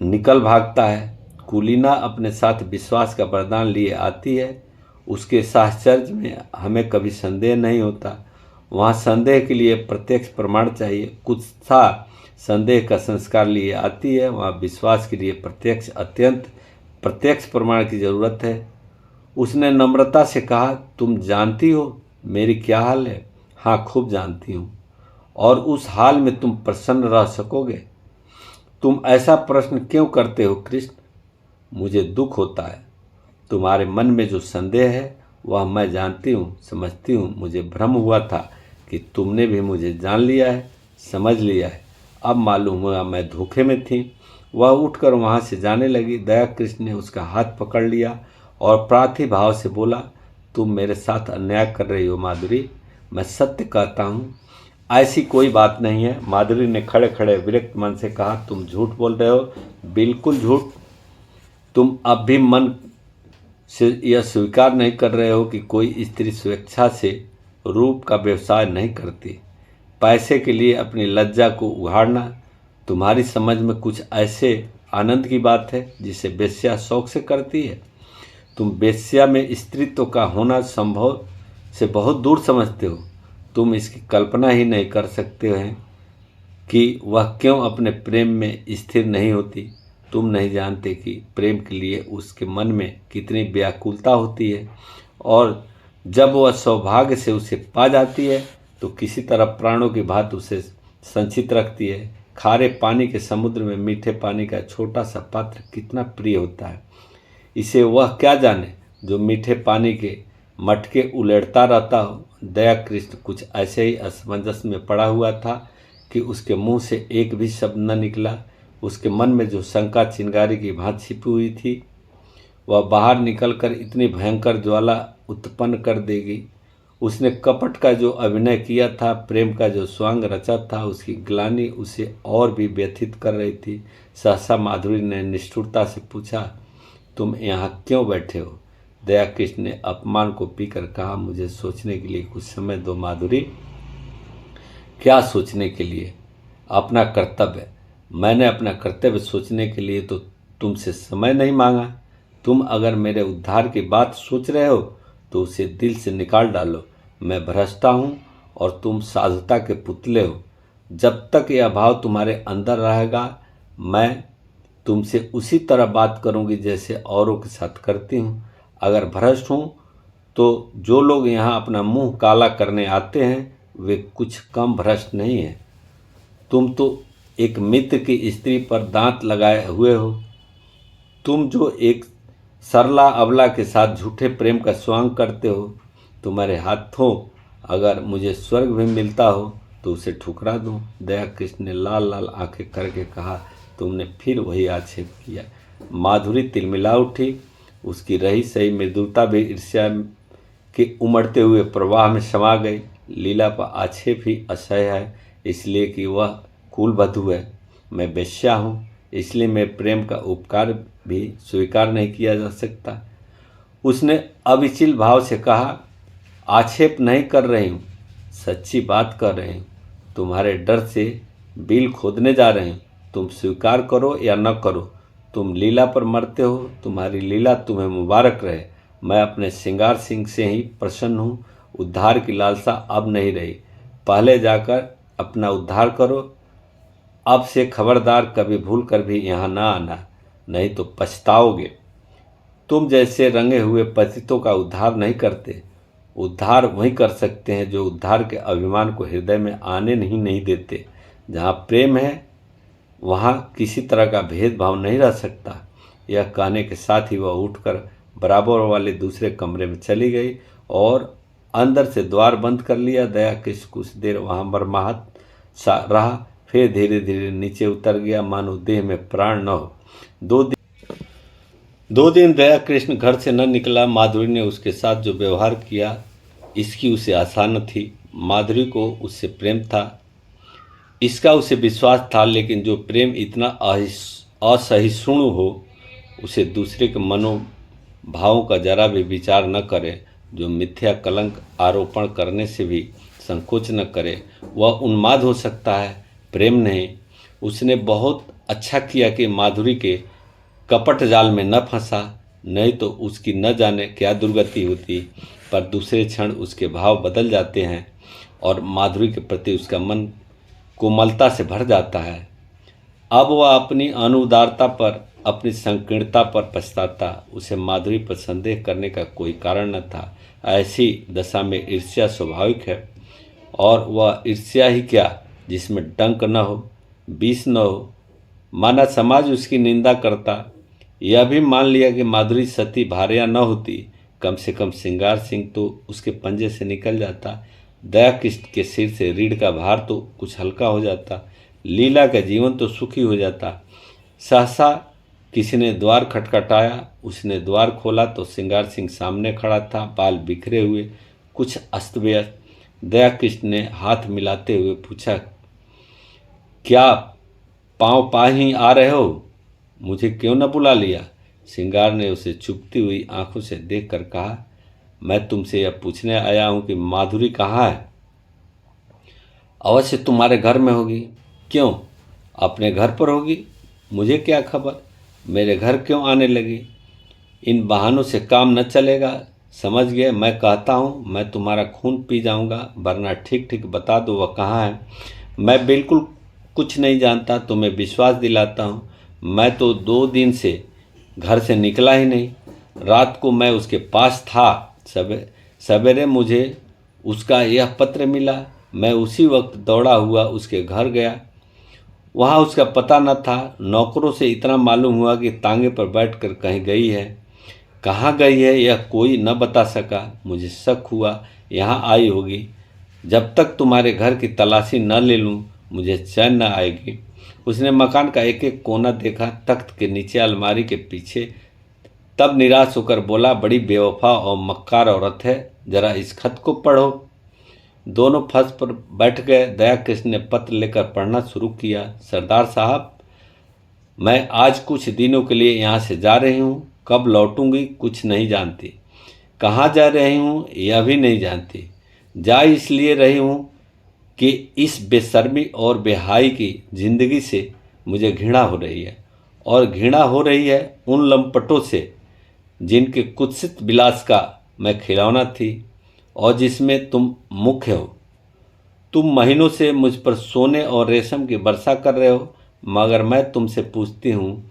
निकल भागता है। कुलीना अपने साथ विश्वास का वरदान लिए आती है। उसके साहचर्य में हमें कभी संदेह नहीं होता। वहाँ संदेह के लिए प्रत्यक्ष प्रमाण चाहिए। कुत्सा संदेह का संस्कार लिए आती है, वहाँ विश्वास के लिए अत्यंत प्रत्यक्ष प्रमाण की जरूरत है। उसने नम्रता से कहा, तुम जानती हो मेरी क्या हाल है? हाँ, खूब जानती हूँ। और उस हाल में तुम प्रसन्न रह सकोगे? तुम ऐसा प्रश्न क्यों करते हो कृष्ण? मुझे दुख होता है। तुम्हारे मन में जो संदेह है वह मैं जानती हूँ, समझती हूँ। मुझे भ्रम हुआ था कि तुमने भी मुझे जान लिया है, समझ लिया है। अब मालूम हुआ मैं धोखे में थी। वह उठकर वहाँ से जाने लगी। दया कृष्ण ने उसका हाथ पकड़ लिया और प्रार्थी भाव से बोला, तुम मेरे साथ अन्याय कर रही हो माधुरी। मैं सत्य कहता हूँ, ऐसी कोई बात नहीं है। माधुरी ने खड़े खड़े विरक्त मन से कहा, तुम झूठ बोल रहे हो, बिल्कुल झूठ। तुम अब भी मन से यह स्वीकार नहीं कर रहे हो कि कोई स्त्री स्वेच्छा से रूप का व्यवसाय नहीं करती। पैसे के लिए अपनी लज्जा को उघाड़ना तुम्हारी समझ में कुछ ऐसे आनंद की बात है जिसे वेश्या शौक से करती है। तुम वेश्या में स्त्रीत्व का होना संभव से बहुत दूर समझते हो। तुम इसकी कल्पना ही नहीं कर सकते हैं कि वह क्यों अपने प्रेम में स्थिर नहीं होती। तुम नहीं जानते कि प्रेम के लिए उसके मन में कितनी व्याकुलता होती है, और जब वह सौभाग्य से उसे पा जाती है तो किसी तरह प्राणों की भांति उसे संचित रखती है। खारे पानी के समुद्र में मीठे पानी का छोटा सा पात्र कितना प्रिय होता है, इसे वह क्या जाने जो मीठे पानी के मटके उलेटता रहता हो। दया कृष्ण कुछ ऐसे ही असमंजस में पड़ा हुआ था कि उसके मुंह से एक भी शब्द न निकला। उसके मन में जो शंका चिंगारी की भांति छिपी हुई थी वह बाहर निकलकर इतनी भयंकर ज्वाला उत्पन्न कर देगी। उसने कपट का जो अभिनय किया था, प्रेम का जो स्वांग रचा था, उसकी ग्लानि उसे और भी व्यथित कर रही थी। सहसा माधुरी ने निष्ठुरता से पूछा, तुम यहाँ क्यों बैठे हो? दया कृष्ण ने अपमान को पीकर कहा, मुझे सोचने के लिए कुछ समय दो माधुरी। क्या सोचने के लिए? अपना कर्तव्य। मैंने अपना कर्तव्य सोचने के लिए तो तुमसे समय नहीं मांगा। तुम अगर मेरे उद्धार की बात सोच रहे हो तो उसे दिल से निकाल डालो। मैं भ्रष्टा हूँ और तुम साधुता के पुतले हो। जब तक यह भाव तुम्हारे अंदर रहेगा मैं तुमसे उसी तरह बात करूंगी जैसे औरों के साथ करती हूँ। अगर भ्रष्ट हूँ तो जो लोग यहाँ अपना मुंह काला करने आते हैं वे कुछ कम भ्रष्ट नहीं हैं। तुम तो एक मित्र की स्त्री पर दांत लगाए हुए हो। तुम जो एक सरला अबला के साथ झूठे प्रेम का स्वांग करते हो, तुम्हारे हाथों अगर मुझे स्वर्ग भी मिलता हो तो उसे ठुकरा दूं। दया कृष्ण ने लाल लाल आंखें करके कहा, तुमने फिर वही आक्षेप किया। माधुरी तिलमिला उठी। उसकी रही सही मृदुता भी ईर्ष्या के उमड़ते हुए प्रवाह में समा गई। लीला पर आक्षेप ही असह्य है, इसलिए कि वह कुलवधू है। मैं वेश्या हूँ, इसलिए मैं प्रेम का उपकार भी स्वीकार नहीं किया जा सकता। उसने अविचल भाव से कहा, आक्षेप नहीं कर रही हूँ, सच्ची बात कर रही हूँ। तुम्हारे डर से बिल खोदने जा रही हूँ। तुम स्वीकार करो या न करो, तुम लीला पर मरते हो। तुम्हारी लीला तुम्हें मुबारक रहे। मैं अपने श्रृंगार सिंह से ही प्रसन्न हूँ। उद्धार की लालसा अब नहीं रही। पहले जाकर अपना उद्धार करो। अब से खबरदार, कभी भूल कर भी यहाँ ना आना, नहीं तो पछताओगे। तुम जैसे रंगे हुए पतितों का उद्धार नहीं करते। उद्धार वही कर सकते हैं जो उद्धार के अभिमान को हृदय में आने नहीं देते। जहाँ प्रेम है वहाँ किसी तरह का भेदभाव नहीं रह सकता। यह कहने के साथ ही वह उठकर बराबर वाले दूसरे कमरे में चली गई और अंदर से द्वार बंद कर लिया। दया कुछ देर वहाँ मरमाहत सा रहा, फिर धीरे धीरे नीचे उतर गया, मानो देह में प्राण न हो। 2 दिन दया कृष्ण घर से न निकला। माधुरी ने उसके साथ जो व्यवहार किया इसकी उसे आशा न थी। माधुरी को उससे प्रेम था, इसका उसे विश्वास था, लेकिन जो प्रेम इतना असहिष्णु हो, उसे दूसरे के मनोभावों का जरा भी विचार न करे, जो मिथ्या कलंक आरोपण करने से भी संकोच न करे, वह उन्माद हो सकता है, प्रेम नहीं। उसने बहुत अच्छा किया कि माधुरी के कपट जाल में न फंसा, नहीं तो उसकी न जाने क्या दुर्गति होती। पर दूसरे क्षण उसके भाव बदल जाते हैं और माधुरी के प्रति उसका मन कोमलता से भर जाता है। अब वह अपनी अनुदारता पर, अपनी संकीर्णता पर पछताता। उसे माधुरी पर संदेह करने का कोई कारण न था। ऐसी दशा में ईर्ष्या स्वाभाविक है, और वह ईर्ष्या ही क्या जिसमें डंक न हो, विष न हो। माना समाज उसकी निंदा करता। यह भी मान लिया कि माधुरी सती भार्या न होती, कम से कम श्रृंगार सिंह तो उसके पंजे से निकल जाता। दया कृष्ण के सिर से रीढ़ का भार तो कुछ हल्का हो जाता। लीला का जीवन तो सुखी हो जाता। सहसा किसी ने द्वार खटखटाया। उसने द्वार खोला तो श्रृंगार सिंह सामने खड़ा था, बाल बिखरे हुए, कुछ अस्त व्यस्त। दया कृष्ण ने हाथ मिलाते हुए पूछा, क्या पाँव पा ही आ रहे हो? मुझे क्यों न बुला लिया? श्रृंगार ने उसे चुभती हुई आंखों से देखकर कहा, मैं तुमसे यह पूछने आया हूं कि माधुरी कहाँ है? अवश्य तुम्हारे घर में होगी। क्यों? अपने घर पर होगी, मुझे क्या खबर। मेरे घर क्यों आने लगी? इन बहानों से काम न चलेगा, समझ गए। मैं कहता हूँ मैं तुम्हारा खून पी जाऊँगा, वरना ठीक ठीक बता दो वह कहाँ है। मैं बिल्कुल कुछ नहीं जानता, तुम्हें विश्वास दिलाता हूँ। मैं तो 2 दिन से घर से निकला ही नहीं। रात को मैं उसके पास था। सवेरे मुझे उसका यह पत्र मिला। मैं उसी वक्त दौड़ा हुआ उसके घर गया। वहाँ उसका पता न था। नौकरों से इतना मालूम हुआ कि तांगे पर बैठकर कहीं गई है। कहाँ गई है यह कोई न बता सका। मुझे शक हुआ यहाँ आई होगी। जब तक तुम्हारे घर की तलाशी न ले लूँ मुझे चैन न आएगी। उसने मकान का एक एक कोना देखा, तख्त के नीचे, अलमारी के पीछे। तब निराश होकर बोला, बड़ी बेवफा और मक्कार औरत है, जरा इस खत को पढ़ो। दोनों फर्श पर बैठ गए। दया कृष्ण ने पत्र लेकर पढ़ना शुरू किया। सरदार साहब, मैं आज कुछ दिनों के लिए यहाँ से जा रही हूँ। कब लौटूंगी कुछ नहीं जानती। कहाँ जा रही हूँ यह भी नहीं जानती। जा इसलिए रही हूँ कि इस बेशर्मी और बेहाई की जिंदगी से मुझे घृणा हो रही है, और घृणा हो रही है उन लंपटों से जिनके कुत्सित विलास का मैं खिलौना थी और जिसमें तुम मुख्य हो। तुम महीनों से मुझ पर सोने और रेशम की वर्षा कर रहे हो, मगर मैं तुमसे पूछती हूँ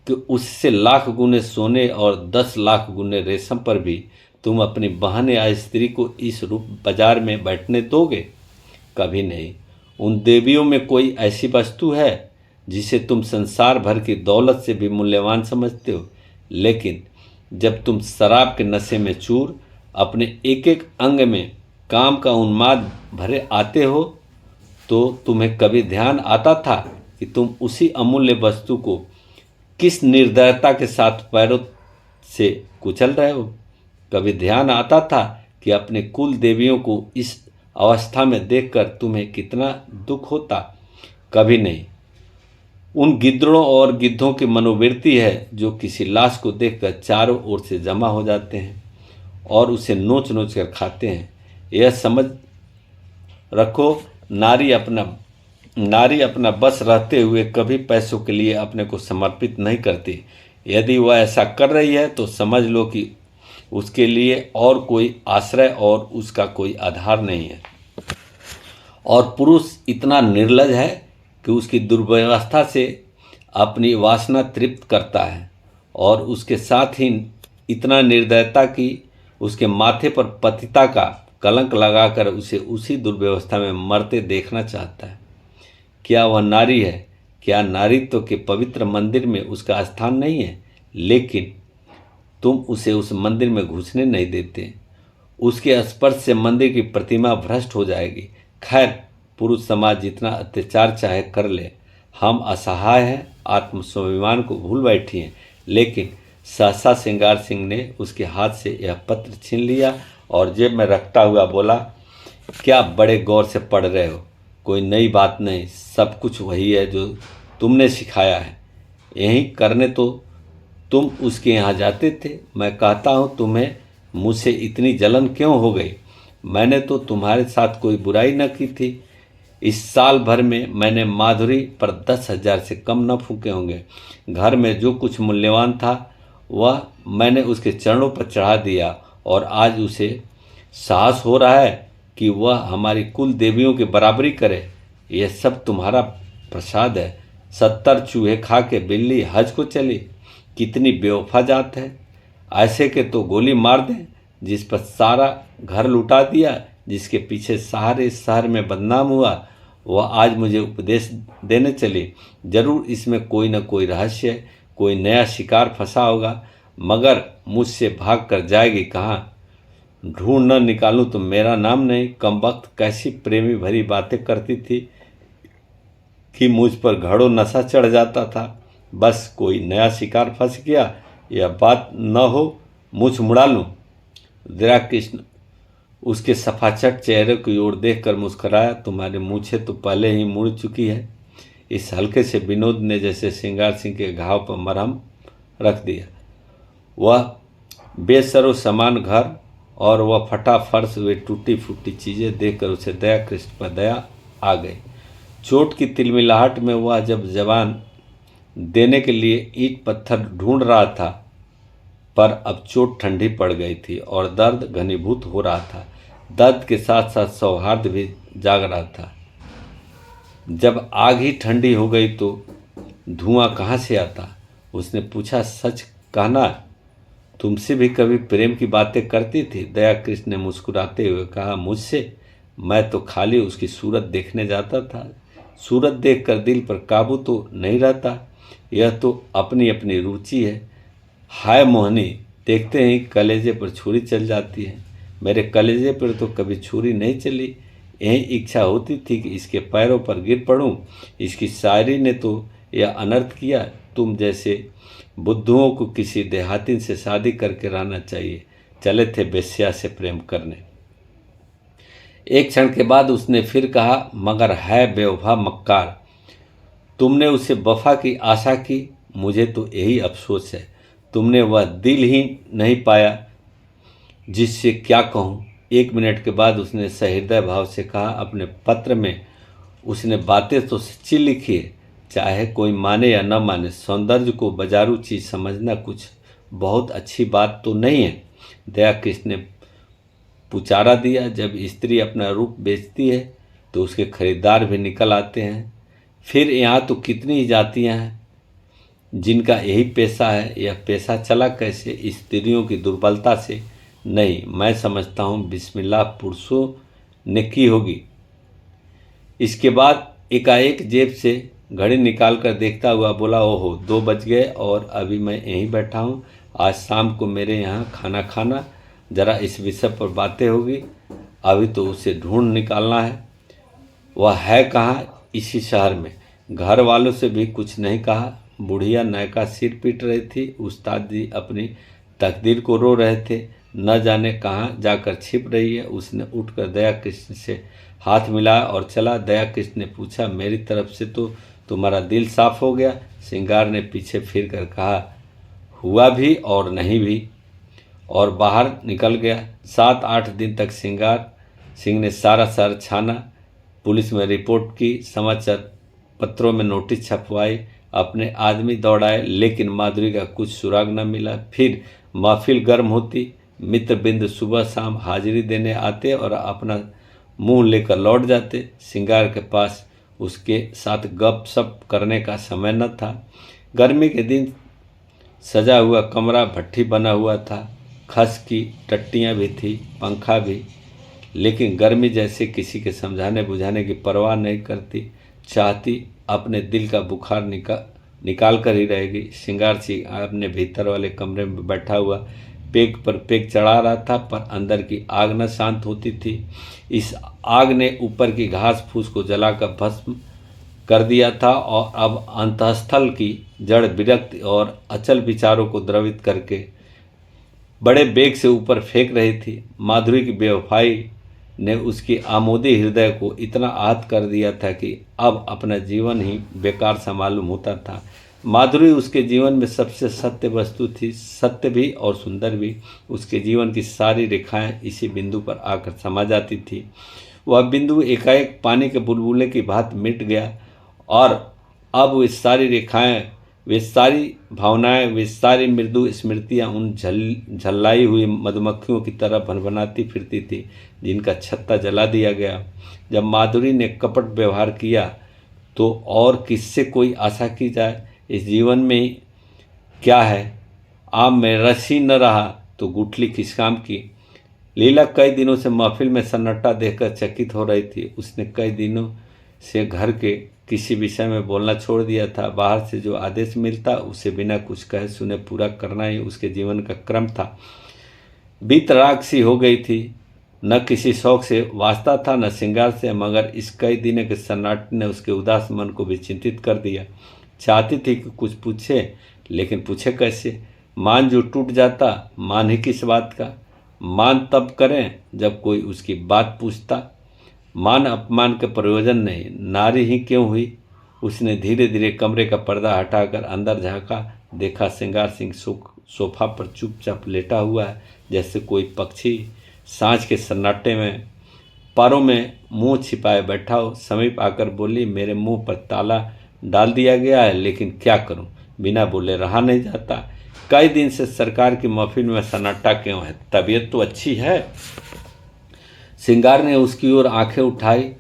कि उससे लाख गुने सोने और 10 लाख गुने रेशम पर भी तुम अपनी बहन या स्त्री को इस रूप बाजार में बैठने दोगे? कभी नहीं। उन देवियों में कोई ऐसी वस्तु है जिसे तुम संसार भर की दौलत से भी मूल्यवान समझते हो, लेकिन जब तुम शराब के नशे में चूर अपने एक एक अंग में काम का उन्माद भरे आते हो, तो तुम्हें कभी ध्यान आता था कि तुम उसी अमूल्य वस्तु को किस निर्दयता के साथ पैरों से कुचल रहे हो? कभी ध्यान आता था कि अपने कुल देवियों को इस अवस्था में देखकर तुम्हें कितना दुख होता? कभी नहीं। उन गिद्दड़ों और गिद्धों की मनोवृत्ति है जो किसी लाश को देखकर चारों ओर से जमा हो जाते हैं और उसे नोच नोच कर खाते हैं। यह समझ रखो, नारी अपना बस रहते हुए कभी पैसों के लिए अपने को समर्पित नहीं करती। यदि वह ऐसा कर रही है तो समझ लो कि उसके लिए और कोई आश्रय और उसका कोई आधार नहीं है। और पुरुष इतना निर्लज है कि उसकी दुर्व्यवस्था से अपनी वासना तृप्त करता है और उसके साथ ही इतना निर्दयता कि उसके माथे पर पतिता का कलंक लगाकर उसे उसी दुर्व्यवस्था में मरते देखना चाहता है। क्या वह नारी है? क्या नारीत्व के पवित्र मंदिर में उसका स्थान नहीं है? लेकिन तुम उसे उस मंदिर में घुसने नहीं देते। उसके स्पर्श से मंदिर की प्रतिमा भ्रष्ट हो जाएगी। खैर, पुरुष समाज जितना अत्याचार चाहे कर ले, हम असहाय हैं, आत्मस्वाभिमान को भूल बैठी हैं। लेकिन सहसा श्रृंगार सिंह ने उसके हाथ से यह पत्र छीन लिया और जेब में रखता हुआ बोला, क्या बड़े गौर से पढ़ रहे हो? कोई नई बात नहीं, सब कुछ वही है जो तुमने सिखाया है। यही करने तो तुम उसके यहाँ जाते थे। मैं कहता हूँ, तुम्हें मुझसे इतनी जलन क्यों हो गई? मैंने तो तुम्हारे साथ कोई बुराई न की थी। इस साल भर में मैंने माधुरी पर 10,000 से कम न फूके होंगे। घर में जो कुछ मूल्यवान था वह मैंने उसके चरणों पर चढ़ा दिया और आज उसे साहस हो रहा है कि वह हमारी कुल देवियों की बराबरी करे। यह सब तुम्हारा प्रसाद है। 70 चूहे खा के बिल्ली हज को चली। कितनी बेवफा जात है। ऐसे के तो गोली मार दें। जिस पर सारा घर लुटा दिया, जिसके पीछे सारे शहर में बदनाम हुआ, वह आज मुझे उपदेश देने चली। जरूर इसमें कोई न कोई रहस्य, कोई नया शिकार फंसा होगा, मगर मुझसे भाग कर जाएगी कहाँ? ढूंढ न निकालूं तो मेरा नाम नहीं। कमबख्त कैसी प्रेमी भरी बातें करती थी कि मुझ पर घड़ों नशा चढ़ जाता था। बस कोई नया शिकार फंस गया, यह बात न हो, मुझ मुड़ा लूँ। दया कृष्ण उसके सफाचट चेहरे की ओर देखकर मुस्कुराया। तुम्हारी मूछें तो पहले ही मुड़ चुकी है। इस हल्के से विनोद ने जैसे श्रृंगार सिंह के घाव पर मरहम रख दिया। वह बेसरो समान घर और वह फटा फर्श, वे टूटी फूटी चीज़ें देखकर उसे दया कृष्ण पर दया आ गई। चोट की तिलमिलाहट में वह जब जवान देने के लिए ईंट पत्थर ढूंढ रहा था, पर अब चोट ठंडी पड़ गई थी और दर्द घनीभूत हो रहा था। दर्द के साथ साथ सौहार्द भी जाग रहा था। जब आग ही ठंडी हो गई तो धुआं कहाँ से आता? उसने पूछा, सच कहना, तुमसे भी कभी प्रेम की बातें करती थी? दया कृष्ण ने मुस्कुराते हुए कहा, मुझसे? मैं तो खाली उसकी सूरत देखने जाता था। सूरत देखकर दिल पर काबू तो नहीं रहता। यह तो अपनी अपनी रुचि है। हाय मोहनी, देखते ही कलेजे पर छुरी चल जाती है। मेरे कलेजे पर तो कभी छुरी नहीं चली। यही इच्छा होती थी कि इसके पैरों पर गिर पड़ूं। इसकी शायरी ने तो यह अनर्थ किया। तुम जैसे बुद्धुओं को किसी देहाती से शादी करके रहना चाहिए। चले थे बेश्या से प्रेम करने। एक क्षण के बाद उसने फिर कहा, मगर है बेवफा मक्कार। तुमने उसे वफा की आशा की। मुझे तो यही अफसोस है, तुमने वह दिल ही नहीं पाया। जिससे क्या कहूँ। 1 मिनट के बाद उसने सहृदय भाव से कहा, अपने पत्र में उसने बातें तो सच्ची लिखी है, चाहे कोई माने या न माने। सौंदर्य को बाजारू चीज समझना कुछ बहुत अच्छी बात तो नहीं है। दया कृष्ण ने पुचारा दिया, जब स्त्री अपना रूप बेचती है तो उसके खरीदार भी निकल आते हैं। फिर यहाँ तो कितनी ही जातियाँ हैं जिनका यही पेशा है। यह पेशा चला कैसे? स्त्रियों की दुर्बलता से नहीं, मैं समझता हूँ बिस्मिल्लाह पुरुषों ने की होगी। इसके बाद एकाएक जेब से घड़ी निकाल कर देखता हुआ बोला, ओहो 2 बज गए और अभी मैं यहीं बैठा हूँ। आज शाम को मेरे यहाँ खाना खाना, ज़रा इस विषय पर बातें होगी। अभी तो उसे ढूंढ निकालना है। वह है कहाँ? इसी शहर में। घर वालों से भी कुछ नहीं कहा। बुढ़िया नयका सिर पीट रही थी। उस्ताद जी अपनी तकदीर को रो रहे थे। न जाने कहाँ जाकर छिप रही है। उसने उठकर दया कृष्ण से हाथ मिलाया और चला। दया कृष्ण ने पूछा, मेरी तरफ से तो तुम्हारा दिल साफ हो गया? सिंगार ने पीछे फिर कर कहा, हुआ भी और नहीं भी, और बाहर निकल गया। 7-8 दिन तक सिंह ने सारा शहर छाना, पुलिस में रिपोर्ट की, समाचार पत्रों में नोटिस छपवाई, अपने आदमी दौड़ाए, लेकिन माधुरी का कुछ सुराग न मिला। फिर महफिल गर्म होती, मित्र बिंद सुबह शाम हाजिरी देने आते और अपना मुंह लेकर लौट जाते। सिंगार के पास उसके साथ गपशप करने का समय न था। गर्मी के दिन सजा हुआ कमरा भट्ठी बना हुआ था। खस की टट्टियाँ भी थी, पंखा भी, लेकिन गर्मी जैसे किसी के समझाने बुझाने की परवाह नहीं करती। चाहती अपने दिल का बुखार निकाल कर ही रहेगी। सिंगार सिंह अपने भीतर वाले कमरे में बैठा हुआ पेग पर पेग चढ़ा रहा था, पर अंदर की आग न शांत होती थी। इस आग ने ऊपर की घास फूस को जलाकर भस्म कर दिया था और अब अंतःस्थल की जड़ विरक्ति और अचल विचारों को द्रवित करके बड़े बेग से ऊपर फेंक रही थी। माधुरी की बेवफाई ने उसकी आमोदी हृदय को इतना आहत कर दिया था कि अब अपना जीवन ही बेकार सा मालूम होता था। माधुरी उसके जीवन में सबसे सत्य वस्तु थी, सत्य भी और सुंदर भी। उसके जीवन की सारी रेखाएं इसी बिंदु पर आकर समा जाती थी। वह बिंदु एकाएक पानी के बुलबुले की भांति मिट गया और अब वे सारी रेखाएं, वे सारी भावनाएं, वे सारी मृदु स्मृतियां उन झल्लाई हुई मधुमक्खियों की तरह भनभनाती फिरती थी जिनका छत्ता जला दिया गया। जब माधुरी ने कपट व्यवहार किया तो और किससे कोई आशा की जाए? इस जीवन में क्या है? आम में रस ही न रहा तो गुठली किस काम की? लीला कई दिनों से महफिल में सन्नाटा देखकर चकित हो रही थी। उसने कई दिनों से घर के किसी विषय में बोलना छोड़ दिया था। बाहर से जो आदेश मिलता उसे बिना कुछ कहे सुने पूरा करना ही उसके जीवन का क्रम था। बीतराग सी हो गई थी। न किसी शौक से वास्ता था, न श्रृंगार से, मगर इस कई दिनों के सन्नाटे ने उसके उदास मन को भी चिंतित कर दिया। चाहती थी कि कुछ पूछे, लेकिन पूछे कैसे? मान जो टूट जाता, मान ही किस बात का? मान तब करें जब कोई उसकी बात पूछता। मान अपमान के प्रयोजन नहीं, नारी ही क्यों हुई? उसने धीरे धीरे कमरे का पर्दा हटाकर अंदर झांका। देखा सिंगार सिंह सोफा पर चुपचाप लेटा हुआ है, जैसे कोई पक्षी सांझ के सन्नाटे में पैरों में मुंह छिपाए बैठा हो। समीप आकर बोली, मेरे मुंह पर ताला डाल दिया गया है, लेकिन क्या करूं, बिना बोले रहा नहीं जाता। कई दिन से सरकार की महफिल में सन्नाटा क्यों है? तबीयत तो अच्छी है। सिंगार ने उसकी ओर आंखें उठाई,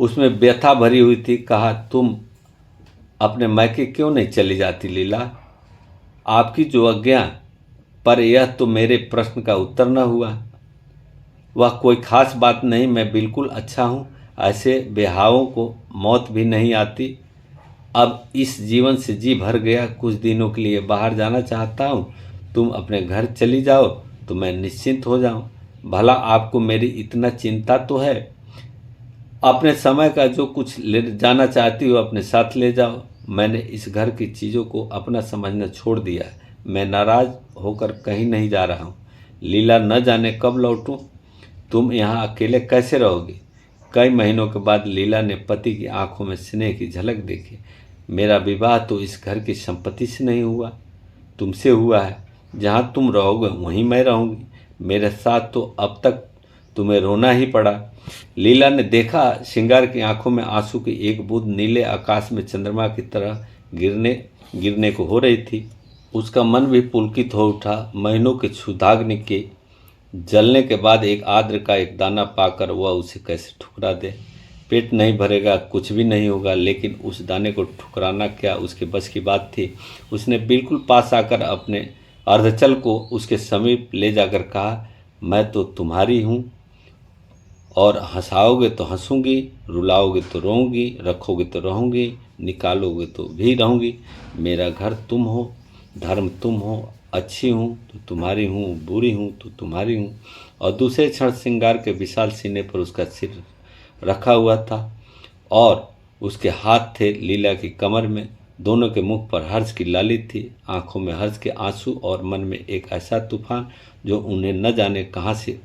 उसमें व्यथा भरी हुई थी। कहा, तुम अपने मैके क्यों नहीं चली जाती लीला? आपकी जो आज्ञा। पर यह तो मेरे प्रश्न का उत्तर न हुआ। वह कोई खास बात नहीं, मैं बिल्कुल अच्छा हूँ। ऐसे बेहावों को मौत भी नहीं आती। अब इस जीवन से जी भर गया। कुछ दिनों के लिए बाहर जाना चाहता हूँ। तुम अपने घर चली जाओ तो मैं निश्चिंत हो जाऊँ। भला आपको मेरी इतना चिंता तो है? अपने समय का जो कुछ ले जाना चाहती हो अपने साथ ले जाओ। मैंने इस घर की चीज़ों को अपना समझना छोड़ दिया है। मैं नाराज होकर कहीं नहीं जा रहा हूँ। लीला, न जाने कब लौटूं। तुम यहाँ अकेले कैसे रहोगी? कई महीनों के बाद लीला ने पति की आंखों में स्नेह की झलक देखी। मेरा विवाह तो इस घर की संपत्ति से नहीं हुआ, तुमसे हुआ है। जहाँ तुम रहोगे वहीं मैं रहूँगी। मेरे साथ तो अब तक तुम्हें रोना ही पड़ा। लीला ने देखा श्रृंगार की आंखों में आंसू की एक बूंद नीले आकाश में चंद्रमा की तरह गिरने को हो रही थी। उसका मन भी पुलकित हो उठा। महीनों के क्षुधाग्नि के जलने के बाद एक आद्र का एक दाना पाकर वह उसे कैसे ठुकरा दे। पेट नहीं भरेगा, कुछ भी नहीं होगा। लेकिन उस दाने को ठुकराना क्या उसके बस की बात थी। उसने बिल्कुल पास आकर अपने अर्धचल को उसके समीप ले जाकर कहा, मैं तो तुम्हारी हूँ, और हंसाओगे तो हंसूंगी, रुलाओगे तो रोऊंगी, रखोगे तो रहूंगी, निकालोगे तो भी रहूंगी। मेरा घर तुम हो, धर्म तुम हो, अच्छी हूँ तो तुम्हारी हूँ, बुरी हूँ तो तुम्हारी हूँ। और दूसरे क्षण श्रृंगार के विशाल सीने पर उसका सिर रखा हुआ था और उसके हाथ थे लीला की कमर में। दोनों के मुख पर हर्ष की लाली थी, आंखों में हर्ष के आंसू और मन में एक ऐसा तूफान जो उन्हें न जाने कहाँ से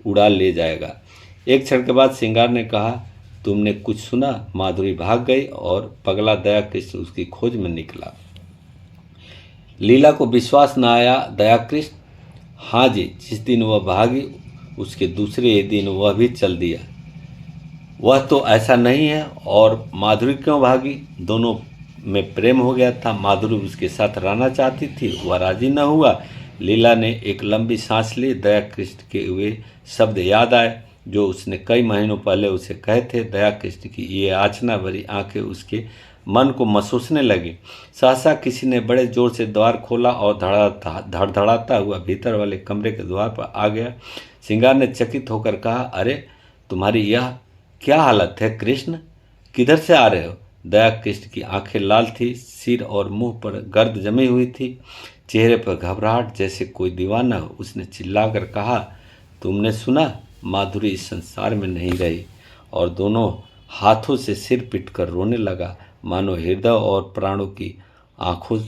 उड़ा ले जाएगा। एक क्षण के बाद श्रृंगार ने कहा, तुमने कुछ सुना? माधुरी भाग गई और पगला दया कृष्ण उसकी खोज में निकला। लीला को विश्वास न आया। दया कृष्ण, हाँ जी, जिस दिन वह भागी उसके दूसरे दिन वह भी चल दिया। वह तो ऐसा नहीं है। और माधुरी क्यों भागी? दोनों में प्रेम हो गया था। माधुरी उसके साथ रहना चाहती थी, वह राजी न हुआ। लीला ने एक लंबी सांस ली। दया कृष्ण के वे शब्द याद आए जो उसने कई महीनों पहले उसे कहे थे। दया कृष्ण की ये याचना भरी आंखें उसके मन को महसूसने लगी। सहसा किसी ने बड़े जोर से द्वार खोला और धड़धड़ाता हुआ भीतर वाले कमरे के द्वार पर आ गया। श्रृंगार ने चकित होकर कहा, अरे तुम्हारी यह क्या हालत है कृष्ण? किधर से आ रहे हो? दया कृष्ण की आंखें लाल थी, सिर और मुंह पर गर्द जमी हुई थी, चेहरे पर घबराहट जैसे कोई दीवाना हो। उसने चिल्लाकर कहा, तुमने सुना? माधुरी इस संसार में नहीं रही। और दोनों हाथों से सिर पीटकर रोने लगा, मानो हृदय और प्राणों की आंखों